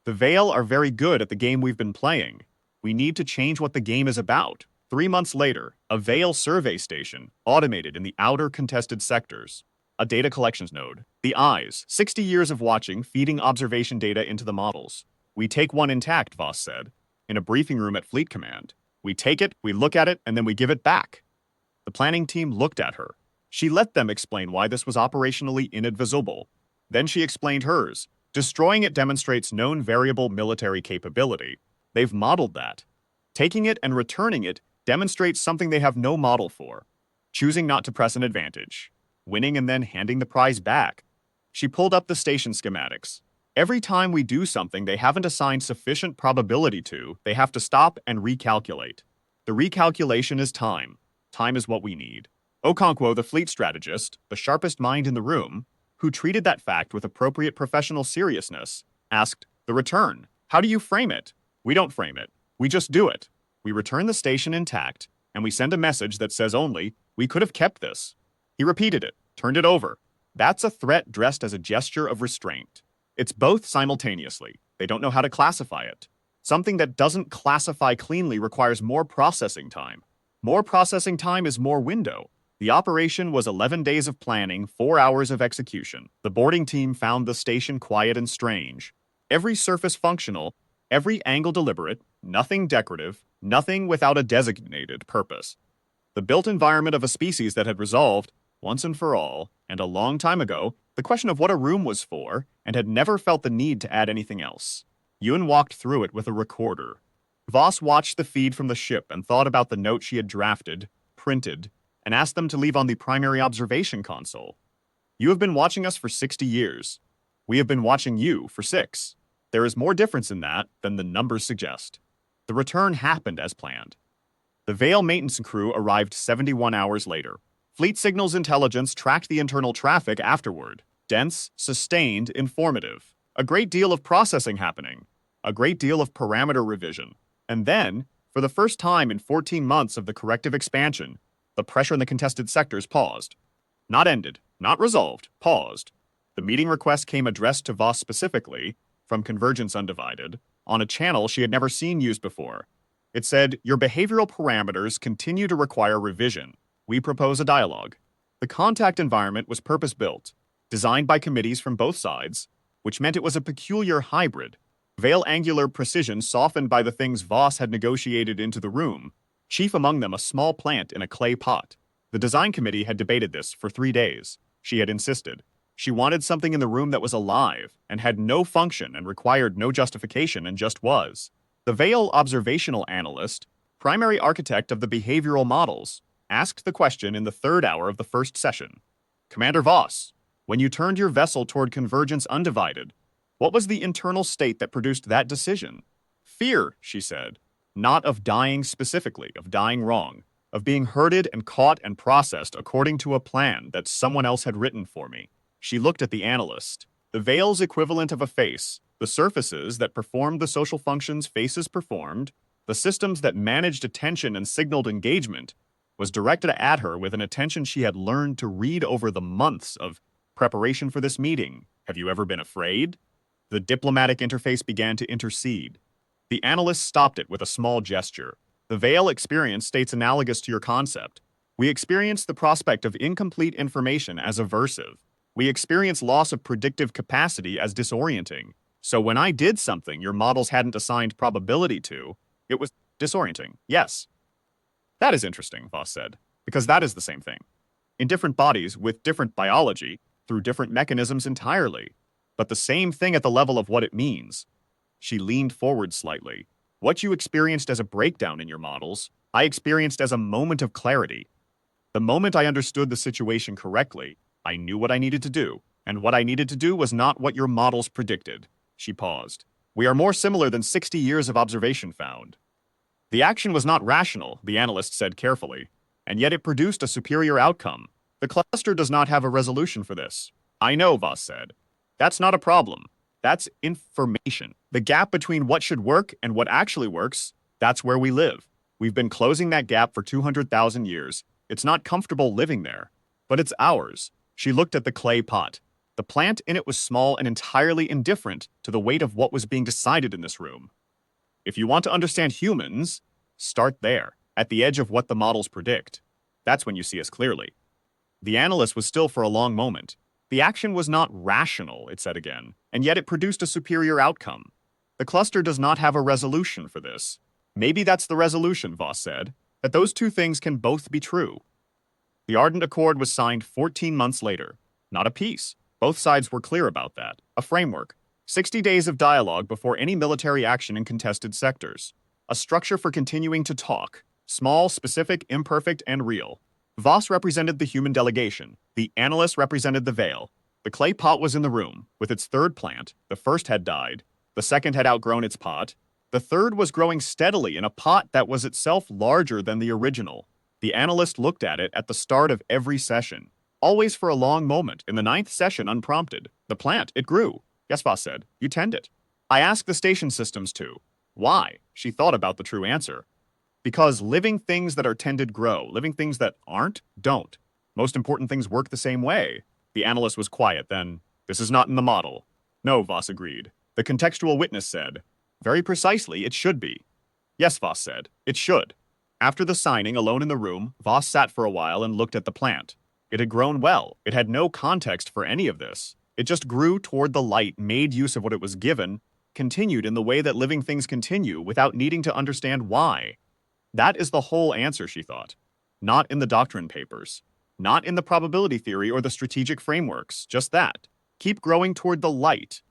"The Veil are very good at the game we've been playing. We need to change what the game is about." 3 months later, a Veil survey station, automated in the outer contested sectors. A data collections node. The eyes, 60 years of watching, feeding observation data into the models. "We take one intact," Voss said, in a briefing room at Fleet Command. "We take it, we look at it, and then we give it back." The planning team looked at her. She let them explain why this was operationally inadvisable. Then she explained hers. "Destroying it demonstrates known variable military capability. They've modeled that. Taking it and returning it demonstrates something they have no model for. Choosing not to press an advantage. Winning and then handing the prize back." She pulled up the station schematics. "Every time we do something they haven't assigned sufficient probability to, they have to stop and recalculate. The recalculation is time. Time is what we need." Okonkwo, the fleet strategist, the sharpest mind in the room, who treated that fact with appropriate professional seriousness, asked, "The return. How do you frame it?" "We don't frame it. We just do it. We return the station intact, and we send a message that says only, 'We could have kept this.'" He repeated it, turned it over. "That's a threat dressed as a gesture of restraint. It's both simultaneously. They don't know how to classify it. Something that doesn't classify cleanly requires more processing time. More processing time is more window." The operation was 11 days of planning, 4 hours of execution. The boarding team found the station quiet and strange. Every surface functional, every angle deliberate, nothing decorative, nothing without a designated purpose. The built environment of a species that had resolved, once and for all, and a long time ago, the question of what a room was for, and had never felt the need to add anything else. Yun walked through it with a recorder. Voss watched the feed from the ship and thought about the note she had drafted, printed, and asked them to leave on the primary observation console. "You have been watching us for 60 years. We have been watching you for 6. There is more difference in that than the numbers suggest." The return happened as planned. The Veil maintenance crew arrived 71 hours later. Fleet Signals Intelligence tracked the internal traffic afterward. Dense, sustained, informative. A great deal of processing happening. A great deal of parameter revision. And then, for the first time in 14 months of the corrective expansion, the pressure in the contested sectors paused. Not ended, not resolved, paused. The meeting request came addressed to Voss specifically, from Convergence Undivided, on a channel she had never seen used before. It said, "Your behavioral parameters continue to require revision. We propose a dialogue." The contact environment was purpose-built, designed by committees from both sides, which meant it was a peculiar hybrid. Veil angular precision softened by the things Voss had negotiated into the room, chief among them a small plant in a clay pot. The design committee had debated this for 3 days. She had insisted. She wanted something in the room that was alive, and had no function and required no justification and just was. The Veil observational analyst, primary architect of the behavioral models, asked the question in the 3rd hour of the first session. "Commander Voss, when you turned your vessel toward Convergence Undivided, what was the internal state that produced that decision?" "Fear," she said. "Not of dying specifically, of dying wrong, of being herded and caught and processed according to a plan that someone else had written for me." She looked at the analyst. The Veil's equivalent of a face, the surfaces that performed the social functions faces performed, The systems that managed attention and signaled engagement was directed at her with an attention she had learned to read over the months of preparation for this meeting. Have you ever been afraid? The diplomatic interface began to intercede. The analyst stopped it with a small gesture. The veil experience states analogous to your concept. We experience the prospect of incomplete information as aversive. We experience loss of predictive capacity as disorienting. So when I did something your models hadn't assigned probability to, it was disorienting. Yes. That is interesting, Voss said, because that is the same thing. In different bodies, with different biology, through different mechanisms entirely, but the same thing at the level of what it means. She leaned forward slightly. What you experienced as a breakdown in your models, I experienced as a moment of clarity. The moment I understood the situation correctly, I knew what I needed to do, and what I needed to do was not what your models predicted. She paused. We are more similar than 60 years of observation found. The action was not rational, the analyst said carefully, and yet it produced a superior outcome. The cluster does not have a resolution for this. I know, Voss said. That's not a problem. That's information. The gap between what should work and what actually works, that's where we live. We've been closing that gap for 200,000 years. It's not comfortable living there, but it's ours. She looked at the clay pot. The plant in it was small and entirely indifferent to the weight of what was being decided in this room. If you want to understand humans, start there, at the edge of what the models predict. That's when you see us clearly. The analyst was still for a long moment. The action was not rational, it said again, and yet it produced a superior outcome. The cluster does not have a resolution for this. Maybe that's the resolution, Voss said, that those two things can both be true. The Ardent Accord was signed 14 months later. Not a peace. Both sides were clear about that. A framework. 60 days of dialogue before any military action in contested sectors. A structure for continuing to talk. Small, specific, imperfect, and real. Voss represented the human delegation. The analyst represented the veil. The clay pot was in the room, with its third plant. The first had died. The second had outgrown its pot. The third was growing steadily in a pot that was itself larger than the original. The analyst looked at it at the start of every session. Always for a long moment, in the 9th session unprompted. The plant, it grew. Yes, Voss said. You tend it. I asked the station systems to. Why? She thought about the true answer. Because living things that are tended grow. Living things that aren't, don't. Most important things work the same way. The analyst was quiet then. This is not in the model. No, Voss agreed. The contextual witness said. Very precisely, it should be. Yes, Voss said. It should. After the signing, alone in the room, Voss sat for a while and looked at the plant. It had grown well. It had no context for any of this. It just grew toward the light, made use of what it was given, continued in the way that living things continue without needing to understand why. That is the whole answer, she thought. Not in the doctrine papers. Not in the probability theory or the strategic frameworks. Just that. Keep growing toward the light.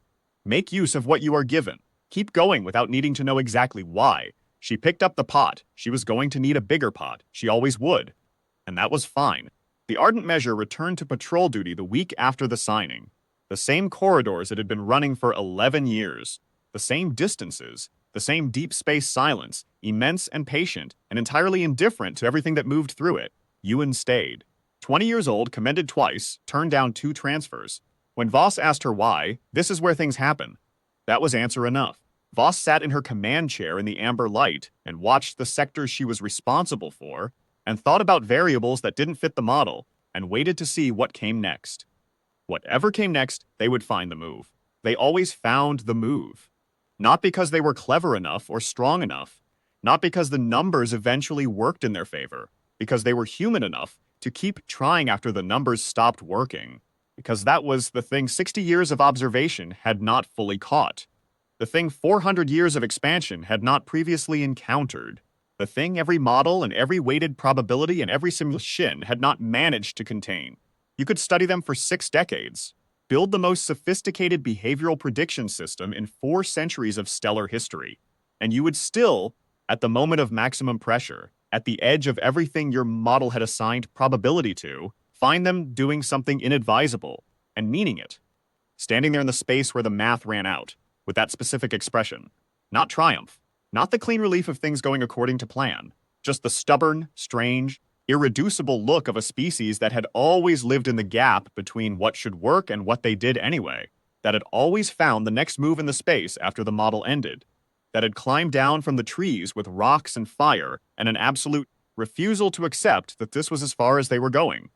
Make use of what you are given. Keep going without needing to know exactly why. She picked up the pot. She was going to need a bigger pot. She always would. And that was fine. The Ardent Measure returned to patrol duty the week after the signing. The same corridors it had been running for 11 years. The same distances. The same deep space silence, immense and patient, and entirely indifferent to everything that moved through it. Ewan stayed. 20 years old, commended twice, turned down 2 transfers. When Voss asked her why, this is where things happen. That was answer enough. Voss sat in her command chair in the amber light and watched the sectors she was responsible for and thought about variables that didn't fit the model and waited to see what came next. Whatever came next, they would find the move. They always found the move. Not because they were clever enough or strong enough, not because the numbers eventually worked in their favor, because they were human enough to keep trying after the numbers stopped working, because that was the thing 60 years of observation had not fully caught, the thing 400 years of expansion had not previously encountered, the thing every model and every weighted probability and every simulation had not managed to contain. You could study them for 6 decades. Build the most sophisticated behavioral prediction system in 4 centuries of stellar history, and you would still, at the moment of maximum pressure, at the edge of everything your model had assigned probability to, find them doing something inadvisable and meaning it. Standing there in the space where the math ran out, with that specific expression. Not triumph, not the clean relief of things going according to plan, just the stubborn, strange, irreducible look of a species that had always lived in the gap between what should work and what they did anyway, that had always found the next move in the space after the model ended. that had climbed down from the trees with rocks and fire and an absolute refusal to accept that this was as far as they were going.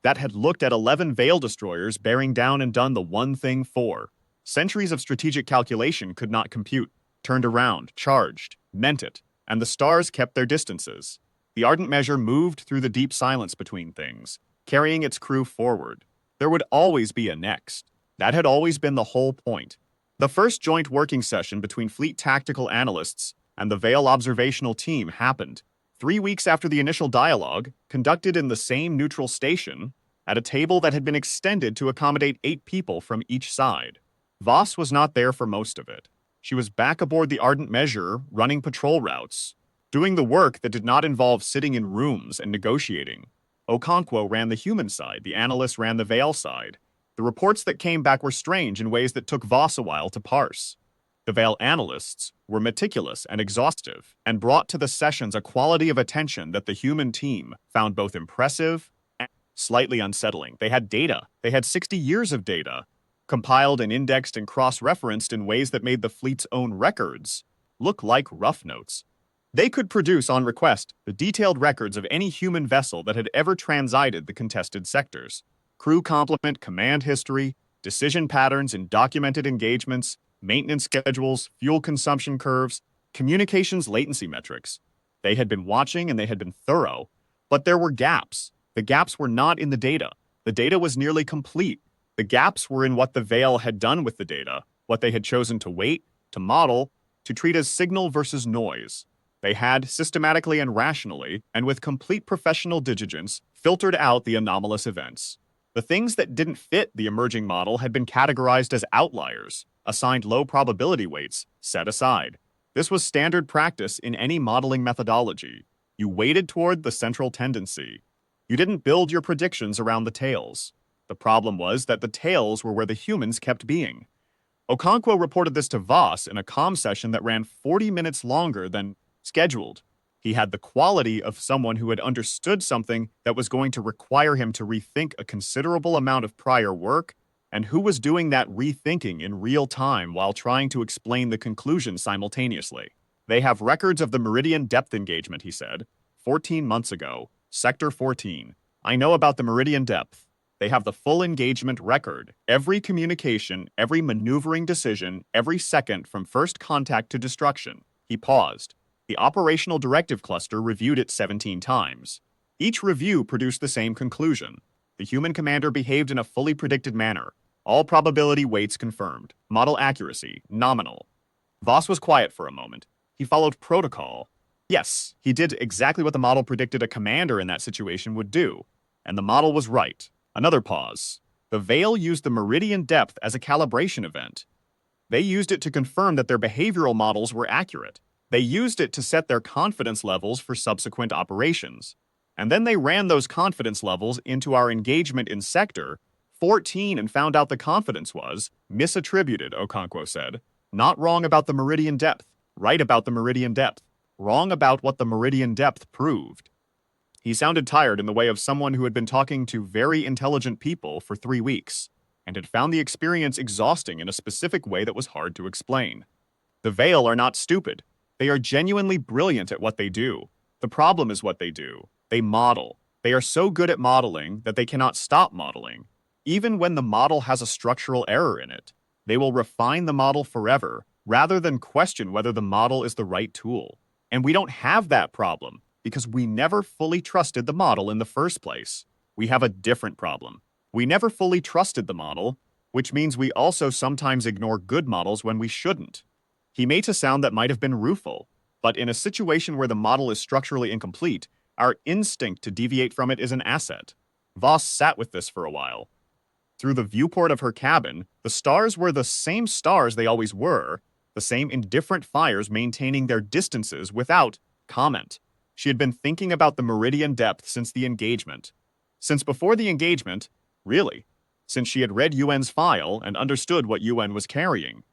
That had looked at 11 Veil destroyers bearing down and done the one thing for. Centuries of strategic calculation could not compute, turned around, charged, meant it, and the stars kept their distances. The Ardent Measure moved through the deep silence between things, carrying its crew forward. There would always be a next. That had always been the whole point. The first joint working session between Fleet Tactical Analysts and the Veil Observational Team happened 3 weeks after the initial dialogue, conducted in the same neutral station, at a table that had been extended to accommodate 8 people from each side. Voss was not there for most of it. She was back aboard the Ardent Measure, running patrol routes, doing the work that did not involve sitting in rooms and negotiating. Okonkwo ran the human side, the analysts ran the Veil side. The reports that came back were strange in ways that took Voss a while to parse. The Veil analysts were meticulous and exhaustive, and brought to the sessions a quality of attention that the human team found both impressive and slightly unsettling. They had data. They had 60 years of data, compiled and indexed and cross-referenced in ways that made the fleet's own records look like rough notes. They could produce, on request, the detailed records of any human vessel that had ever transited the contested sectors. Crew complement, command history, decision patterns in documented engagements, maintenance schedules, fuel consumption curves, communications latency metrics. They had been watching and they had been thorough, but there were gaps. The gaps were not in the data. The data was nearly complete. The gaps were in what the Veil had done with the data, what they had chosen to weight, to model, to treat as signal versus noise. They had, systematically and rationally, and with complete professional diligence, filtered out the anomalous events. The things that didn't fit the emerging model had been categorized as outliers, assigned low probability weights, set aside. This was standard practice in any modeling methodology. You weighted toward the central tendency. You didn't build your predictions around the tails. The problem was that the tails were where the humans kept being. Okonkwo reported this to Voss in a comm session that ran 40 minutes longer than scheduled. He had the quality of someone who had understood something that was going to require him to rethink a considerable amount of prior work, and who was doing that rethinking in real time while trying to explain the conclusion simultaneously. They have records of the Meridian depth engagement, he said. 14 months ago. Sector 14. I know about the Meridian depth. They have the full engagement record. Every communication, every maneuvering decision, every second from first contact to destruction. He paused. The operational directive cluster reviewed it 17 times. Each review produced the same conclusion. The human commander behaved in a fully predicted manner. All probability weights confirmed. Model accuracy, nominal. Voss was quiet for a moment. He followed protocol. Yes, he did exactly what the model predicted a commander in that situation would do. And the model was right. Another pause. The Veil used the Meridian depth as a calibration event. They used it to confirm that their behavioral models were accurate. They used it to set their confidence levels for subsequent operations. And then they ran those confidence levels into our engagement in Sector 14 and found out the confidence was misattributed, Okonkwo said. Not wrong about the Meridian depth, right about the Meridian depth, wrong about what the Meridian depth proved. He sounded tired in the way of someone who had been talking to very intelligent people for 3 weeks, and had found the experience exhausting in a specific way that was hard to explain. The Veil are not stupid. They are genuinely brilliant at what they do. The problem is what they do. They model. They are so good at modeling that they cannot stop modeling. Even when the model has a structural error in it, they will refine the model forever, rather than question whether the model is the right tool. And we don't have that problem, because we never fully trusted the model in the first place. We have a different problem. We never fully trusted the model, which means we also sometimes ignore good models when we shouldn't. He made a sound that might have been rueful, but in a situation where the model is structurally incomplete, our instinct to deviate from it is an asset. Voss sat with this for a while. Through the viewport of her cabin, the stars were the same stars they always were, the same indifferent fires maintaining their distances without comment. She had been thinking about the Meridian depth since the engagement. Since before the engagement, really, since she had read UN's file and understood what UN was carrying.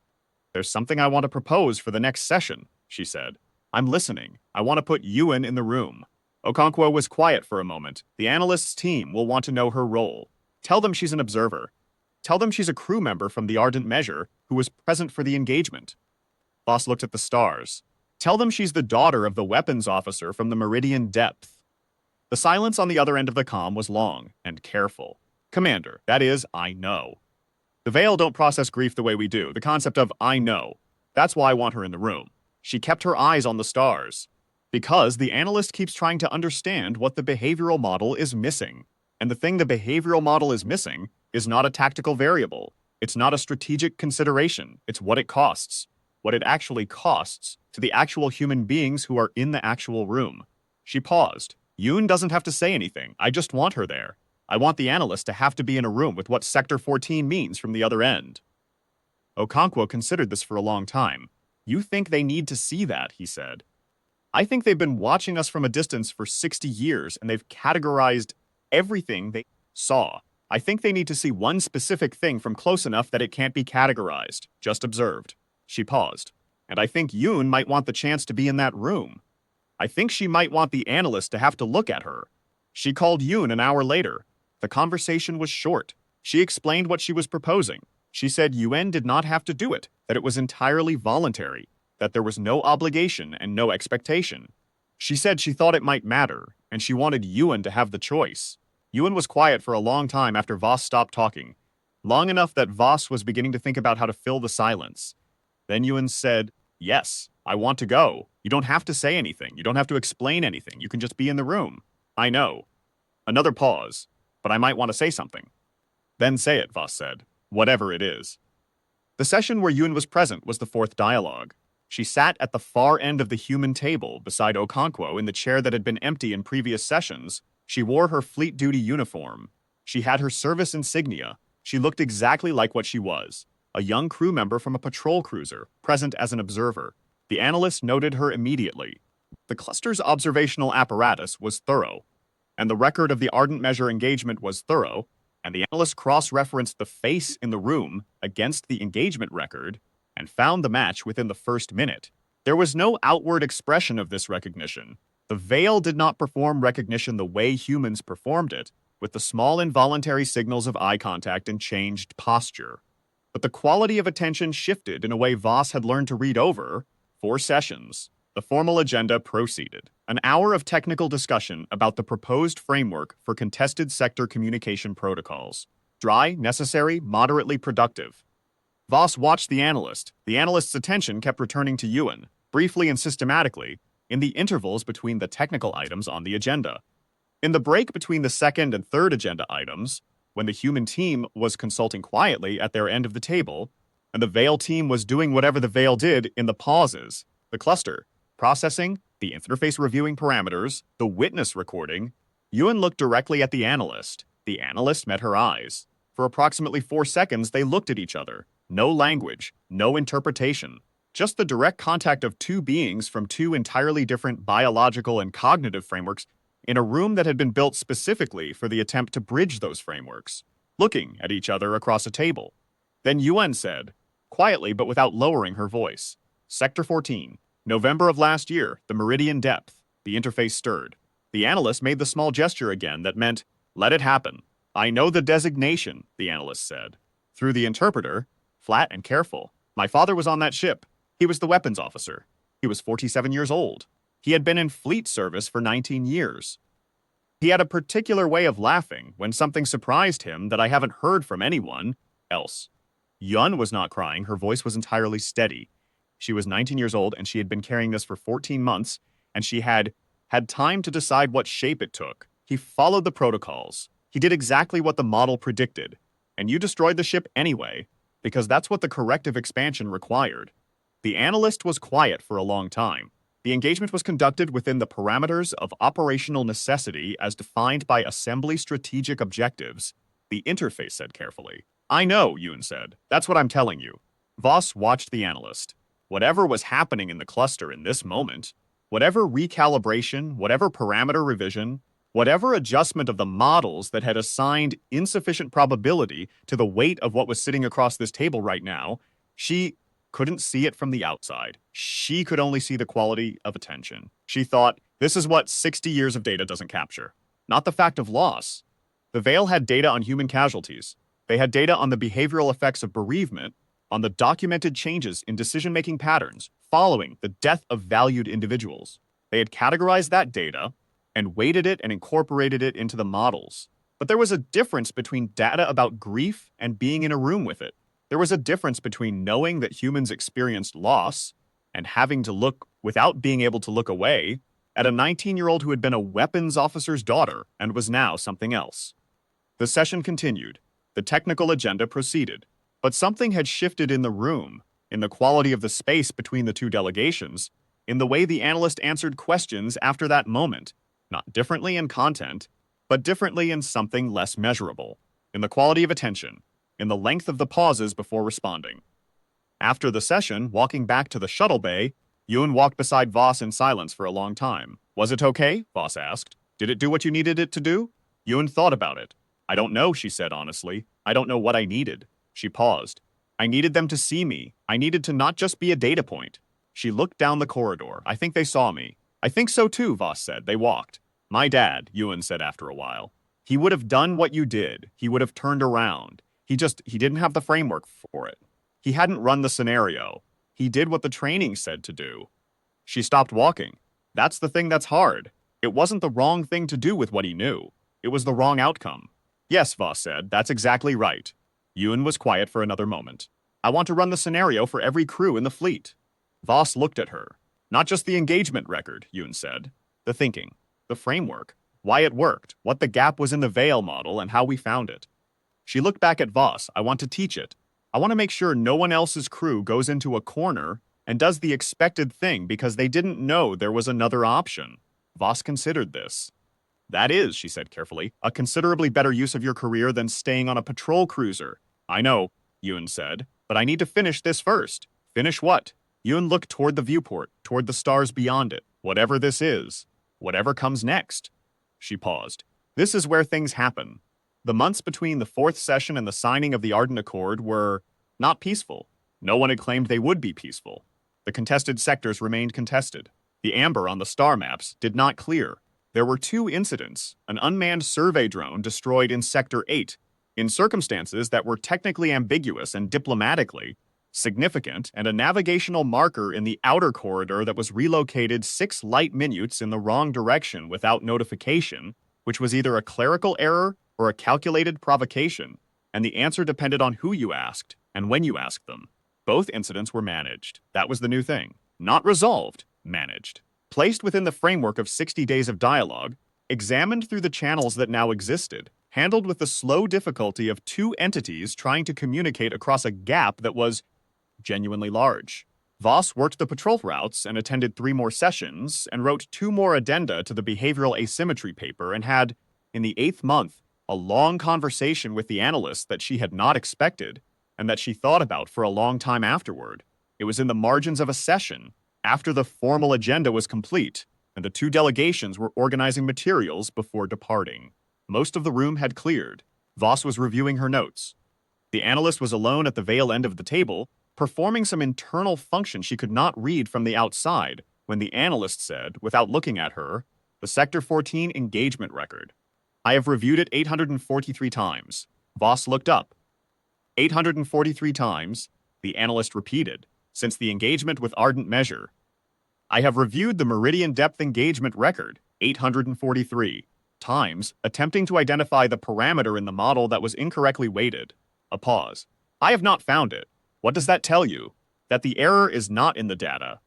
There's something I want to propose for the next session, she said. I'm listening. I want to put UN in the room. Okonkwo was quiet for a moment. The analyst's team will want to know her role. Tell them she's an observer. Tell them she's a crew member from the Ardent Measure who was present for the engagement. Voss looked at the stars. Tell them she's the daughter of the weapons officer from the Meridian Depth. The silence on the other end of the comm was long and careful. Commander, that is, I know. The Veil don't process grief the way we do, the concept of I know. That's why I want her in the room. She kept her eyes on the stars. Because the analyst keeps trying to understand what the behavioral model is missing. And the thing the behavioral model is missing is not a tactical variable. It's not a strategic consideration. It's what it costs. What it actually costs to the actual human beings who are in the actual room. She paused. Yoon doesn't have to say anything. I just want her there. I want the analyst to have to be in a room with what Sector 14 means from the other end. Okonkwo considered this for a long time. You think they need to see that, he said. I think they've been watching us from a distance for 60 years, and they've categorized everything they saw. I think they need to see one specific thing from close enough that it can't be categorized, just observed. She paused. And I think Yoon might want the chance to be in that room. I think she might want the analyst to have to look at her. She called Yoon an hour later. The conversation was short. She explained what she was proposing. She said Yuen did not have to do it, that it was entirely voluntary, that there was no obligation and no expectation. She said she thought it might matter, and she wanted Yuen to have the choice. Yuen was quiet for a long time after Voss stopped talking, long enough that Voss was beginning to think about how to fill the silence. Then Yuen said, "Yes, I want to go. You don't have to say anything. You don't have to explain anything. You can just be in the room." "I know." Another pause. "But I might want to say something." "Then say it," Voss said. "Whatever it is." The session where Yoon was present was the fourth dialogue. She sat at the far end of the human table beside Okonkwo in the chair that had been empty in previous sessions. She wore her fleet duty uniform. She had her service insignia. She looked exactly like what she was, a young crew member from a patrol cruiser, present as an observer. The analyst noted her immediately. The cluster's observational apparatus was thorough, and the record of the Ardent Measure engagement was thorough, and the analyst cross-referenced the face in the room against the engagement record and found the match within the first minute. There was no outward expression of this recognition. The Veil did not perform recognition the way humans performed it, with the small involuntary signals of eye contact and changed posture. But the quality of attention shifted in a way Voss had learned to read over 4 sessions. The formal agenda proceeded. An hour of technical discussion about the proposed framework for contested sector communication protocols. Dry, necessary, moderately productive. Voss watched the analyst. The analyst's attention kept returning to Yuen, briefly and systematically, in the intervals between the technical items on the agenda. In the break between the second and third agenda items, when the human team was consulting quietly at their end of the table, and the Veil team was doing whatever the Veil did in the pauses, the cluster, processing, the interface reviewing parameters, the witness recording, Yuen looked directly at the analyst. The analyst met her eyes. For approximately 4 seconds, they looked at each other. No language, no interpretation. Just the direct contact of 2 beings from 2 entirely different biological and cognitive frameworks in a room that had been built specifically for the attempt to bridge those frameworks, looking at each other across a table. Then Yuen said, quietly but without lowering her voice, "Sector 14. November of last year, the Meridian Depth." The interface stirred. The analyst made the small gesture again that meant, "Let it happen." "I know the designation," the analyst said. Through the interpreter, flat and careful. "My father was on that ship. He was the weapons officer. He was 47 years old. He had been in fleet service for 19 years. He had a particular way of laughing when something surprised him that I haven't heard from anyone else." Yun was not crying. Her voice was entirely steady. She was 19 years old, and she had been carrying this for 14 months, and she had time to decide what shape it took. He followed the protocols. He did exactly what the model predicted. And you destroyed the ship anyway, because that's what the corrective expansion required. The analyst was quiet for a long time. The engagement was conducted within the parameters of operational necessity as defined by assembly strategic objectives, the interface said carefully. "I know," Yoon said. "That's what I'm telling you." Voss watched the analyst. Whatever was happening in the cluster in this moment, whatever recalibration, whatever parameter revision, whatever adjustment of the models that had assigned insufficient probability to the weight of what was sitting across this table right now, she couldn't see it from the outside. She could only see the quality of attention. She thought, this is what 60 years of data doesn't capture. Not the fact of loss. The Veil had data on human casualties. They had data on the behavioral effects of bereavement, on the documented changes in decision-making patterns following the death of valued individuals. They had categorized that data and weighted it and incorporated it into the models. But there was a difference between data about grief and being in a room with it. There was a difference between knowing that humans experienced loss and having to look without being able to look away at a 19-year-old who had been a weapons officer's daughter and was now something else. The session continued. The technical agenda proceeded. But something had shifted in the room, in the quality of the space between the two delegations, in the way the analyst answered questions after that moment, not differently in content, but differently in something less measurable, in the quality of attention, in the length of the pauses before responding. After the session, walking back to the shuttle bay, Ewan walked beside Voss in silence for a long time. Was it okay? Voss asked. Did it do what you needed it to do? Ewan thought about it. I don't know, she said honestly. I don't know what I needed. She paused. I needed them to see me. I needed to not just be a data point. She looked down the corridor. I think they saw me. I think so too, Voss said. They walked. My dad, Ewan said after a while. He would have done what you did. He would have turned around. He didn't have the framework for it. He hadn't run the scenario. He did what the training said to do. She stopped walking. That's the thing that's hard. It wasn't the wrong thing to do with what he knew. It was the wrong outcome. Yes, Voss said. That's exactly right. Ewan was quiet for another moment. I want to run the scenario for every crew in the fleet. Voss looked at her. Not just the engagement record, Ewan said. The thinking. The framework. Why it worked. What the gap was in the Veil model and how we found it. She looked back at Voss. I want to teach it. I want to make sure no one else's crew goes into a corner and does the expected thing because they didn't know there was another option. Voss considered this. That is, she said carefully, a considerably better use of your career than staying on a patrol cruiser. I know, Ewan said, but I need to finish this first. Finish what? Ewan looked toward the viewport, toward the stars beyond it. Whatever this is. Whatever comes next. She paused. This is where things happen. The months between the fourth session and the signing of the Ardent Accord were not peaceful. No one had claimed they would be peaceful. The contested sectors remained contested. The amber on the star maps did not clear. There were 2 incidents. An unmanned survey drone destroyed in Sector 8, in circumstances that were technically ambiguous and diplomatically significant, and a navigational marker in the outer corridor that was relocated 6 light minutes in the wrong direction without notification, which was either a clerical error or a calculated provocation, and the answer depended on who you asked and when you asked them. Both incidents were managed. That was the new thing. Not resolved, managed. Placed within the framework of 60 days of dialogue, examined through the channels that now existed, handled with the slow difficulty of 2 entities trying to communicate across a gap that was genuinely large. Voss worked the patrol routes and attended 3 more sessions and wrote 2 more addenda to the behavioral asymmetry paper and had, in the 8th month, a long conversation with the analyst that she had not expected and that she thought about for a long time afterward. It was in the margins of a session, after the formal agenda was complete, and the 2 delegations were organizing materials before departing. Most of the room had cleared. Voss was reviewing her notes. The analyst was alone at the Veil end of the table, performing some internal function she could not read from the outside, when the analyst said, without looking at her, the Sector 14 engagement record. I have reviewed it 843 times. Voss looked up. 843 times, the analyst repeated, since the engagement with Ardent Measure. I have reviewed the Meridian Depth Engagement record 843 times, attempting to identify the parameter in the model that was incorrectly weighted. A pause. I have not found it. What does that tell you? That the error is not in the data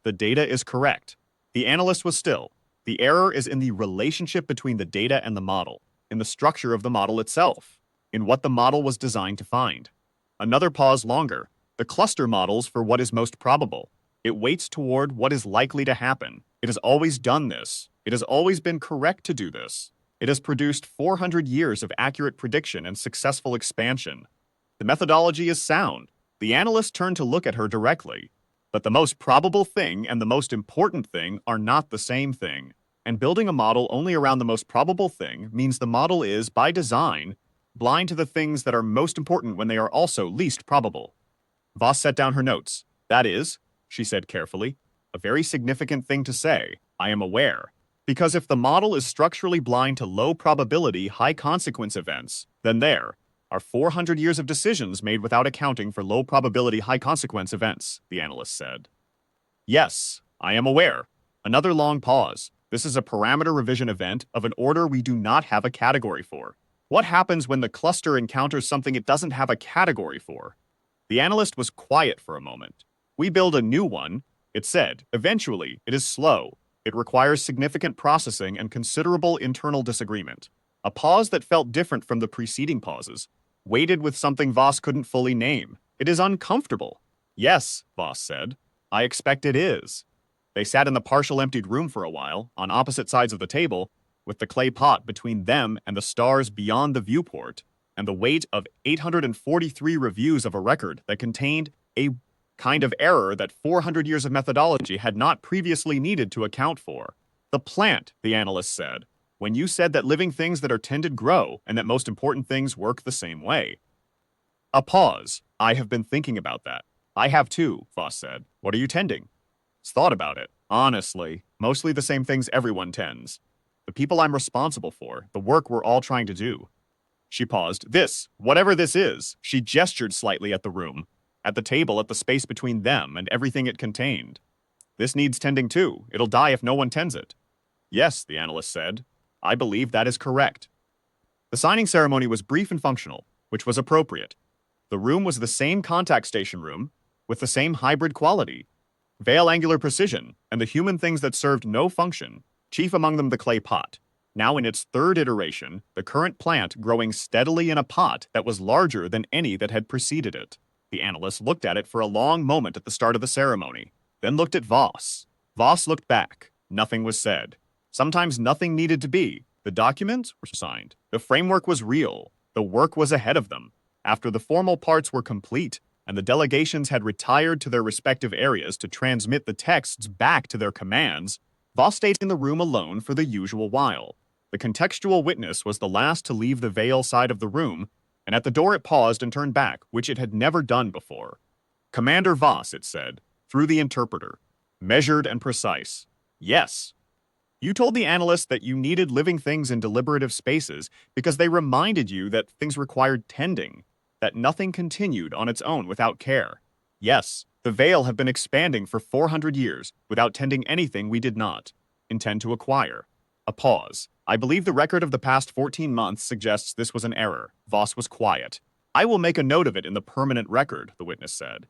is correct. The analyst was still. The error is in the relationship between the data and the model, in the structure of the model itself, in what the model was designed to find. Another pause longer. The cluster models for what is most probable. It weights toward what is likely to happen. It has always done this. It has always been correct to do this. It has produced 400 years of accurate prediction and successful expansion. The methodology is sound. The analyst turned to look at her directly. But the most probable thing and the most important thing are not the same thing. And building a model only around the most probable thing means the model is, by design, blind to the things that are most important when they are also least probable. Voss set down her notes. That is, she said carefully, a very significant thing to say. I am aware. Because if the model is structurally blind to low probability, high consequence events, then there, are 400 years of decisions made without accounting for low-probability, high-consequence events, the analyst said. Yes, I am aware. Another long pause. This is a parameter revision event of an order we do not have a category for. What happens when the cluster encounters something it doesn't have a category for? The analyst was quiet for a moment. We build a new one, it said. Eventually, it is slow. It requires significant processing and considerable internal disagreement. A pause that felt different from the preceding pauses, weighted with something Voss couldn't fully name. It is uncomfortable. Yes, Voss said. I expect it is. They sat in the partial emptied room for a while, on opposite sides of the table, with the clay pot between them and the stars beyond the viewport, and the weight of 843 reviews of a record that contained a kind of error that 400 years of methodology had not previously needed to account for. The plant, the analyst said, when you said that living things that are tended grow and that most important things work the same way. A pause. I have been thinking about that. I have too, Voss said. What are you tending? Thought about it. Honestly, mostly the same things everyone tends. The people I'm responsible for, the work we're all trying to do. She paused. This, whatever this is, she gestured slightly at the room, at the table, at the space between them and everything it contained. This needs tending too. It'll die if no one tends it. Yes, the analyst said. I believe that is correct. The signing ceremony was brief and functional, which was appropriate. The room was the same contact station room, with the same hybrid quality, veil angular precision, and the human things that served no function, chief among them the clay pot. Now in its third iteration, the current plant growing steadily in a pot that was larger than any that had preceded it. The analyst looked at it for a long moment at the start of the ceremony, then looked at Voss. Voss looked back. Nothing was said. Sometimes nothing needed to be. The documents were signed. The framework was real. The work was ahead of them. After the formal parts were complete, and the delegations had retired to their respective areas to transmit the texts back to their commands, Voss stayed in the room alone for the usual while. The contextual witness was the last to leave the veil side of the room, and at the door it paused and turned back, which it had never done before. Commander Voss, it said, through the interpreter. Measured and precise. Yes. You told the analyst that you needed living things in deliberative spaces because they reminded you that things required tending, that nothing continued on its own without care. Yes, the veil had been expanding for 400 years without tending anything we did not intend to acquire. A pause. I believe the record of the past 14 months suggests this was an error. Voss was quiet. I will make a note of it in the permanent record, the witness said.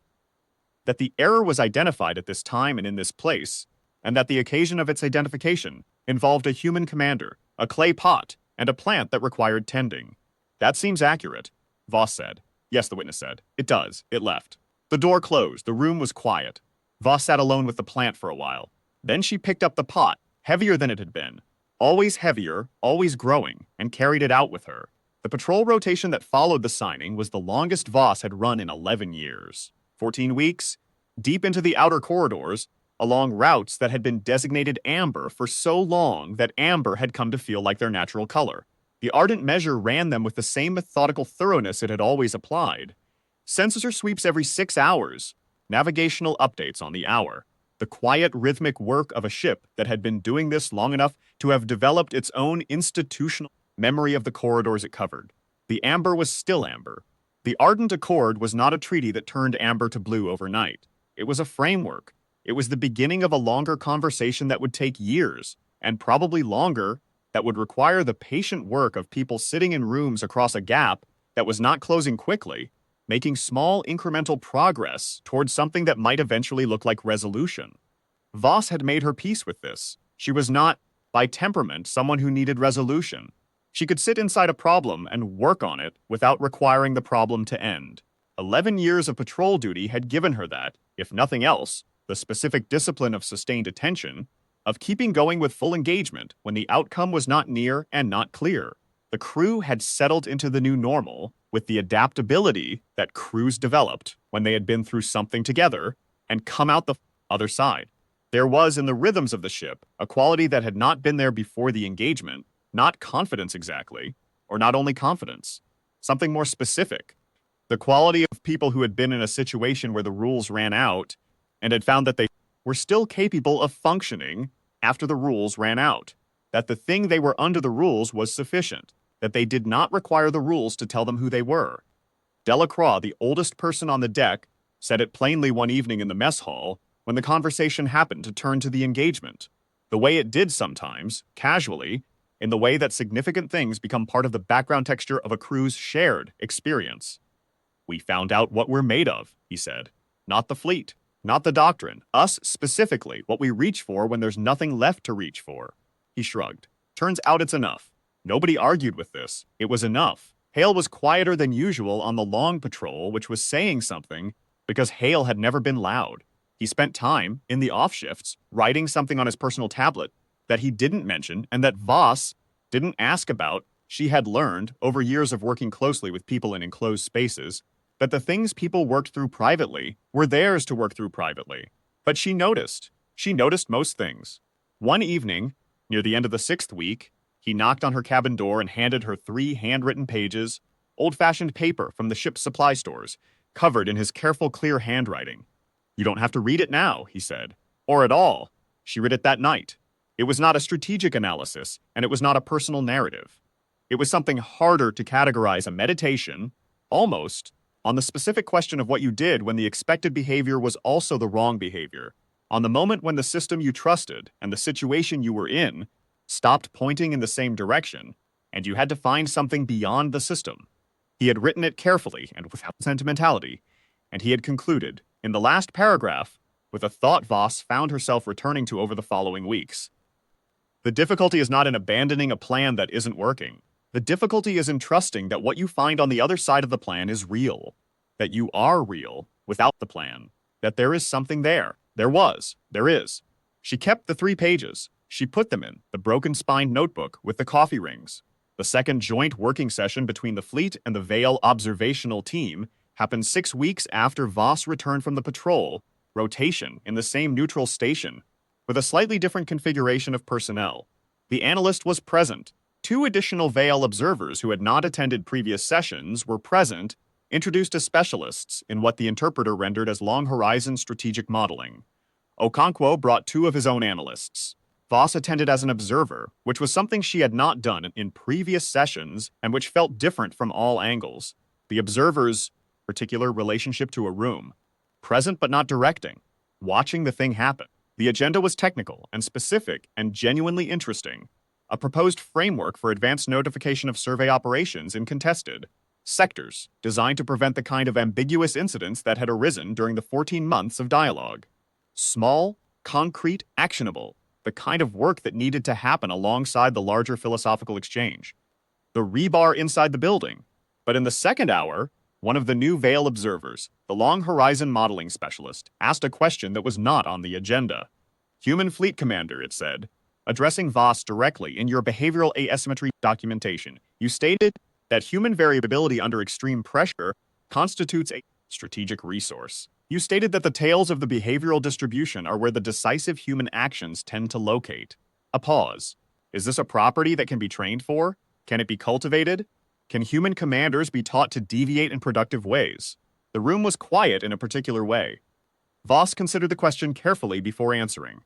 That the error was identified at this time and in this place, and that the occasion of its identification involved a human commander, a clay pot, and a plant that required tending. That seems accurate, Voss said. Yes, the witness said. It does. It left. The door closed. The room was quiet. Voss sat alone with the plant for a while. Then she picked up the pot, heavier than it had been. Always heavier, always growing, and carried it out with her. The patrol rotation that followed the signing was the longest Voss had run in 11 years. 14 weeks, deep into the outer corridors, along routes that had been designated amber for so long that amber had come to feel like their natural color. The ardent measure ran them with the same methodical thoroughness it had always applied. Sensor sweeps every 6 hours, navigational updates on the hour. The quiet, rhythmic work of a ship that had been doing this long enough to have developed its own institutional memory of the corridors it covered. The amber was still amber. The ardent accord was not a treaty that turned amber to blue overnight. It was a framework. It was the beginning of a longer conversation that would take years, and probably longer, that would require the patient work of people sitting in rooms across a gap that was not closing quickly, making small incremental progress towards something that might eventually look like resolution. Voss had made her peace with this. She was not, by temperament, someone who needed resolution. She could sit inside a problem and work on it without requiring the problem to end. 11 years of patrol duty had given her that, if nothing else, the specific discipline of sustained attention, of keeping going with full engagement when the outcome was not near and not clear. The crew had settled into the new normal with the adaptability that crews developed when they had been through something together and come out the other side. There was in the rhythms of the ship a quality that had not been there before the engagement, not confidence exactly, or not only confidence, something more specific. The quality of people who had been in a situation where the rules ran out and had found that they were still capable of functioning after the rules ran out, that the thing they were under the rules was sufficient. that they did not require the rules to tell them who they were. Delacroix, the oldest person on the deck, said it plainly one evening in the mess hall when the conversation happened to turn to the engagement. The way it did sometimes, casually, in the way that significant things become part of the background texture of a crew's shared experience. "We found out what we're made of," he said. "Not the fleet, not the doctrine, us specifically, what we reach for when there's nothing left to reach for." He shrugged. "Turns out it's enough." Nobody argued with this. It was enough. Hale was quieter than usual on the long patrol, which was saying something because Hale had never been loud. He spent time, in the off shifts, writing something on his personal tablet that he didn't mention and that Voss didn't ask about. She had learned, over years of working closely with people in enclosed spaces, that the things people worked through privately were theirs to work through privately. But she noticed. She noticed most things. One evening, near the end of the 6th week, he knocked on her cabin door and handed her 3 handwritten pages, old-fashioned paper from the ship's supply stores, covered in his careful, clear handwriting. "You don't have to read it now," he said. "Or at all." She read it that night. It was not a strategic analysis, and it was not a personal narrative. It was something harder to categorize, a meditation, almost, on the specific question of what you did when the expected behavior was also the wrong behavior, on the moment when the system you trusted and the situation you were in stopped pointing in the same direction, and you had to find something beyond the system. He had written it carefully and without sentimentality, and he had concluded, in the last paragraph, with a thought Voss found herself returning to over the following weeks. "The difficulty is not in abandoning a plan that isn't working. The difficulty is in trusting that what you find on the other side of the plan is real, that you are real without the plan, that there is something there. There is." She kept the 3 pages. She put them in the broken-spined notebook with the coffee rings. The second joint working session between the fleet and the Vale observational team happened 6 weeks after Voss returned from the patrol, rotation in the same neutral station, with a slightly different configuration of personnel. The analyst was present. 2 additional Vale observers who had not attended previous sessions were present, introduced as specialists in what the interpreter rendered as long-horizon strategic modeling. Okonkwo brought 2 of his own analysts. Voss attended as an observer, which was something she had not done in previous sessions and which felt different from all angles. The observer's particular relationship to a room, present but not directing, watching the thing happen. The agenda was technical and specific and genuinely interesting. A proposed framework for advanced notification of survey operations in contested sectors, designed to prevent the kind of ambiguous incidents that had arisen during the 14 months of dialogue. Small, concrete, actionable, the kind of work that needed to happen alongside the larger philosophical exchange. The rebar inside the building. But in the second hour, one of the new Vale observers, the Long Horizon modeling specialist, asked a question that was not on the agenda. "Human Fleet Commander," it said, addressing Voss directly in your behavioral asymmetry documentation, you stated that human variability under extreme pressure constitutes a strategic resource. You stated that the tails of the behavioral distribution are where the decisive human actions tend to locate. A pause. Is this a property that can be trained for? Can it be cultivated? Can human commanders be taught to deviate in productive ways? The room was quiet in a particular way. Voss considered the question carefully before answering.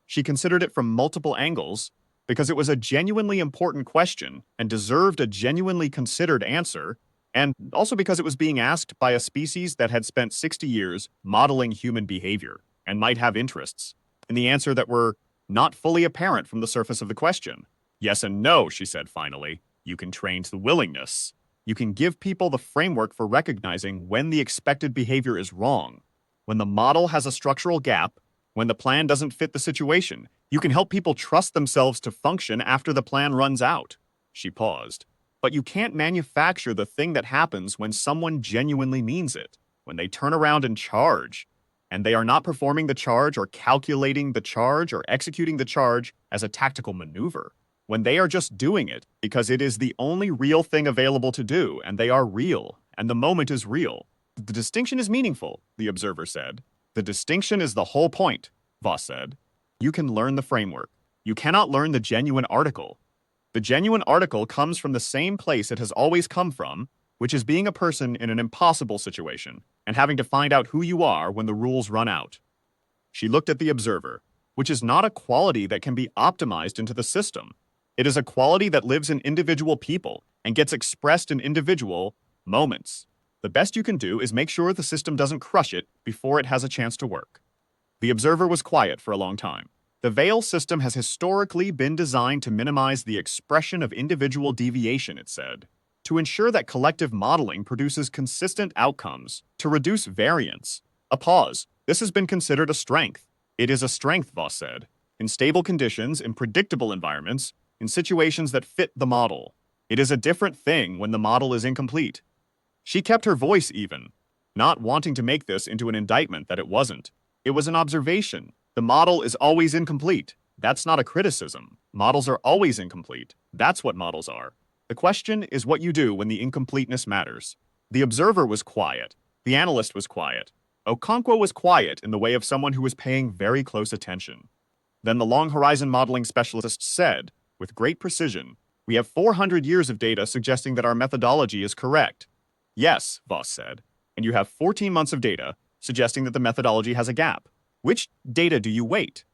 She considered it from multiple angles because it was a genuinely important question and deserved a genuinely considered answer, and also because it was being asked by a species that had spent 60 years modeling human behavior and might have interests in the answer that were not fully apparent from the surface of the question. "Yes and no," she said finally. "You can train to the willingness. You can give people the framework for recognizing when the expected behavior is wrong, when the model has a structural gap, when the plan doesn't fit the situation. You can help people trust themselves to function after the plan runs out." She paused. "But you can't manufacture the thing that happens when someone genuinely means it, when they turn around and charge, and they are not performing the charge or calculating the charge or executing the charge as a tactical maneuver, when they are just doing it because it is the only real thing available to do, and they are real, and the moment is real." "The distinction is meaningful," the observer said. "The distinction is the whole point," Voss said. "You can learn the framework. You cannot learn the genuine article. The genuine article comes from the same place it has always come from, which is being a person in an impossible situation and having to find out who you are when the rules run out." She looked at the observer, which is not a quality that can be optimized into the system. It is a quality that lives in individual people and gets expressed in individual moments. The best you can do is make sure the system doesn't crush it before it has a chance to work. The observer was quiet for a long time. The veil system has historically been designed to minimize the expression of individual deviation, it said, to ensure that collective modeling produces consistent outcomes, to reduce variance. A pause. This has been considered a strength. It is a strength, Voss said. In stable conditions, in predictable environments, in situations that fit the model. It is a different thing when the model is incomplete. She kept her voice even, not wanting to make this into an indictment that it wasn't. It was an observation. The model is always incomplete. That's not a criticism. Models are always incomplete. That's what models are. The question is what you do when the incompleteness matters. The observer was quiet. The analyst was quiet. Okonkwo was quiet in the way of someone who was paying very close attention. Then the long horizon modeling specialist said, with great precision, "We have 400 years of data suggesting that our methodology is correct." "Yes," Voss said, "and you have 14 months of data suggesting that the methodology has a gap. Which data do you weight?"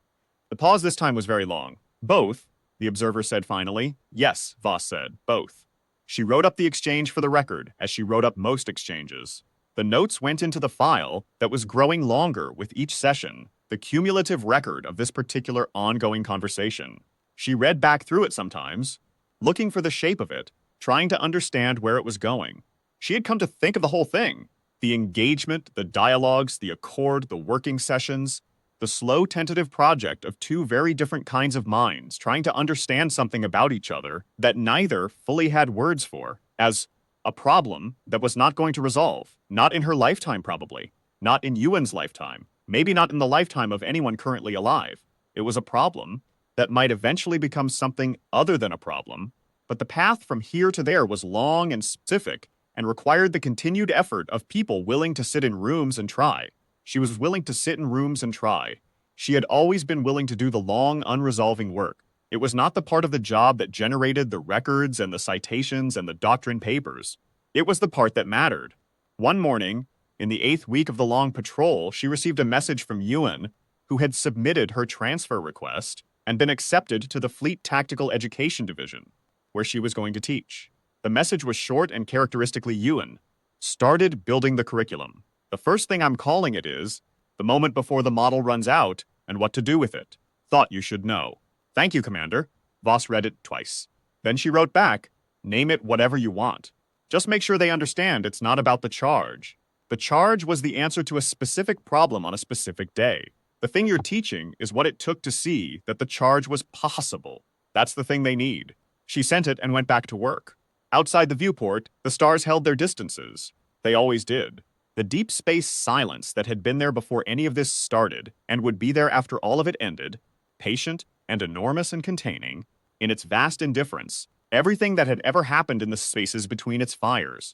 The pause this time was very long. "Both," the observer said finally. "Yes," Voss said, "both." She wrote up the exchange for the record, as she wrote up most exchanges. The notes went into the file that was growing longer with each session, the cumulative record of this particular ongoing conversation. She read back through it sometimes, looking for the shape of it, trying to understand where it was going. She had come to think of the whole thing. The engagement, the dialogues, the accord, the working sessions, the slow tentative project of two very different kinds of minds trying to understand something about each other that neither fully had words for, as a problem that was not going to resolve, not in her lifetime probably, not in Ewan's lifetime, maybe not in the lifetime of anyone currently alive. It was a problem that might eventually become something other than a problem, but the path from here to there was long and specific and required the continued effort of people willing to sit in rooms and try. She was willing to sit in rooms and try. She had always been willing to do the long, unresolving work. It was not the part of the job that generated the records and the citations and the doctrine papers. It was the part that mattered. One morning, in the 8th week of the long patrol, she received a message from Ewan, who had submitted her transfer request and been accepted to the Fleet Tactical Education Division, where she was going to teach. The message was short and characteristically Ewan. Started building the curriculum. The first thing I'm calling it is the moment before the model runs out and what to do with it. Thought you should know. Thank you, Commander. Voss read it twice. Then she wrote back, name it whatever you want. Just make sure they understand it's not about the charge. The charge was the answer to a specific problem on a specific day. The thing you're teaching is what it took to see that the charge was possible. That's the thing they need. She sent it and went back to work. Outside the viewport, the stars held their distances. They always did. The deep space silence that had been there before any of this started, and would be there after all of it ended, patient and enormous and containing, in its vast indifference, everything that had ever happened in the spaces between its fires.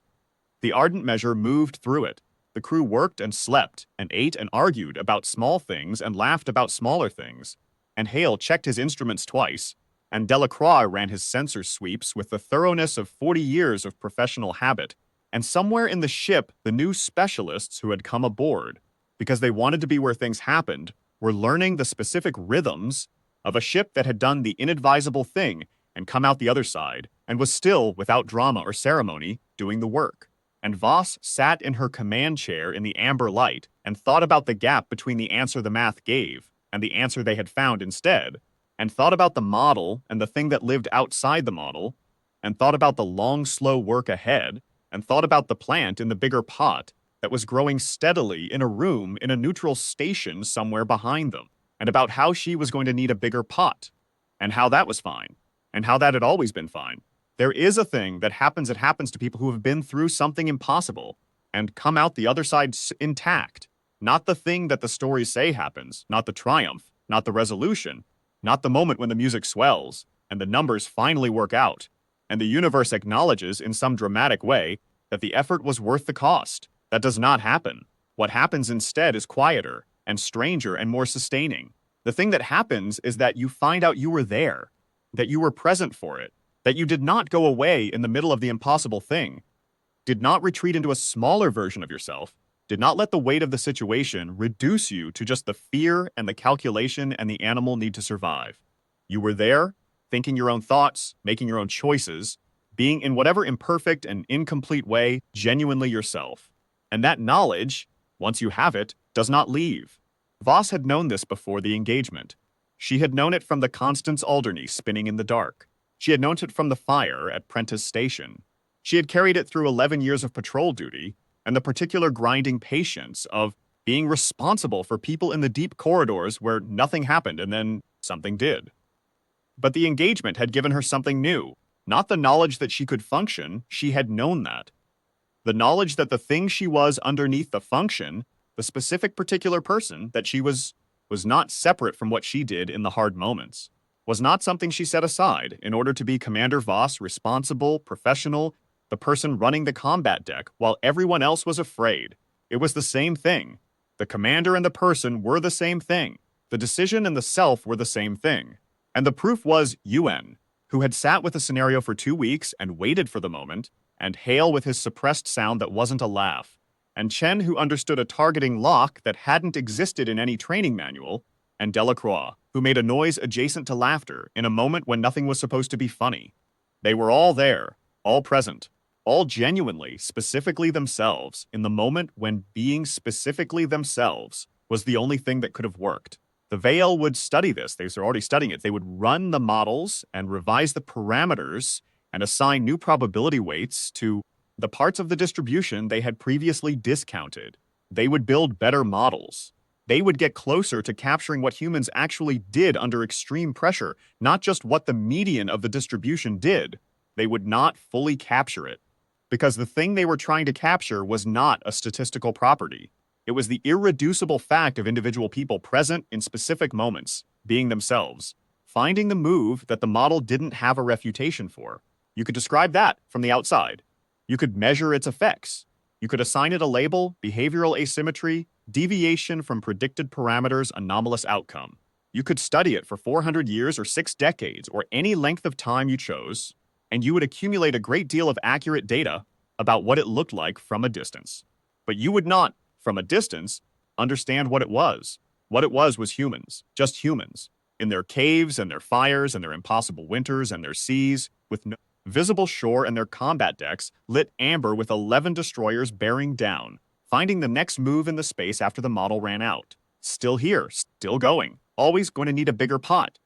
The ardent measure moved through it. The crew worked and slept, and ate and argued about small things and laughed about smaller things. And Hale checked his instruments twice, and Delacroix ran his sensor sweeps with the thoroughness of 40 years of professional habit. And somewhere in the ship, the new specialists who had come aboard, because they wanted to be where things happened, were learning the specific rhythms of a ship that had done the inadvisable thing and come out the other side, and was still, without drama or ceremony, doing the work. And Voss sat in her command chair in the amber light and thought about the gap between the answer the math gave and the answer they had found instead, and thought about the model and the thing that lived outside the model, and thought about the long, slow work ahead, and thought about the plant in the bigger pot that was growing steadily in a room in a neutral station somewhere behind them, and about how she was going to need a bigger pot, and how that was fine, and how that had always been fine. There is a thing that happens, it happens to people who have been through something impossible and come out the other side intact. Not the thing that the stories say happens, not the triumph, not the resolution, not the moment when the music swells and the numbers finally work out, and the universe acknowledges in some dramatic way that the effort was worth the cost. That does not happen. What happens instead is quieter and stranger and more sustaining. The thing that happens is that you find out you were there, that you were present for it, that you did not go away in the middle of the impossible thing, did not retreat into a smaller version of yourself, did not let the weight of the situation reduce you to just the fear and the calculation and the animal need to survive. You were there, thinking your own thoughts, making your own choices, being in whatever imperfect and incomplete way genuinely yourself. And that knowledge, once you have it, does not leave. Voss had known this before the engagement. She had known it from the Constance Alderney spinning in the dark. She had known it from the fire at Prentice Station. She had carried it through 11 years of patrol duty and the particular grinding patience of being responsible for people in the deep corridors where nothing happened and then something did. But the engagement had given her something new, not the knowledge that she could function, she had known that. The knowledge that the thing she was underneath the function, the specific particular person that she was not separate from what she did in the hard moments, was not something she set aside in order to be Commander Voss, responsible, professional, the person running the combat deck while everyone else was afraid. It was the same thing. The commander and the person were the same thing. The decision and the self were the same thing. And the proof was Yuen, who had sat with the scenario for 2 weeks and waited for the moment, and Hale with his suppressed sound that wasn't a laugh, and Chen who understood a targeting lock that hadn't existed in any training manual, and Delacroix, who made a noise adjacent to laughter in a moment when nothing was supposed to be funny. They were all there, all present, all genuinely, specifically themselves, in the moment when being specifically themselves was the only thing that could have worked. The Veil would study this. They were already studying it. They would run the models and revise the parameters and assign new probability weights to the parts of the distribution they had previously discounted. They would build better models. They would get closer to capturing what humans actually did under extreme pressure, not just what the median of the distribution did. They would not fully capture it, because the thing they were trying to capture was not a statistical property. It was the irreducible fact of individual people present in specific moments, being themselves, finding the move that the model didn't have a refutation for. You could describe that from the outside. You could measure its effects. You could assign it a label, behavioral asymmetry, deviation from predicted parameters, anomalous outcome. You could study it for 400 years or 6 decades or any length of time you chose, and you would accumulate a great deal of accurate data about what it looked like from a distance. But you would not, from a distance, understand what it was. What it was humans, just humans, in their caves and their fires and their impossible winters and their seas, with no visible shore and their combat decks lit amber with 11 destroyers bearing down, finding the next move in the space after the model ran out. Still here, still going, always going to need a bigger pot.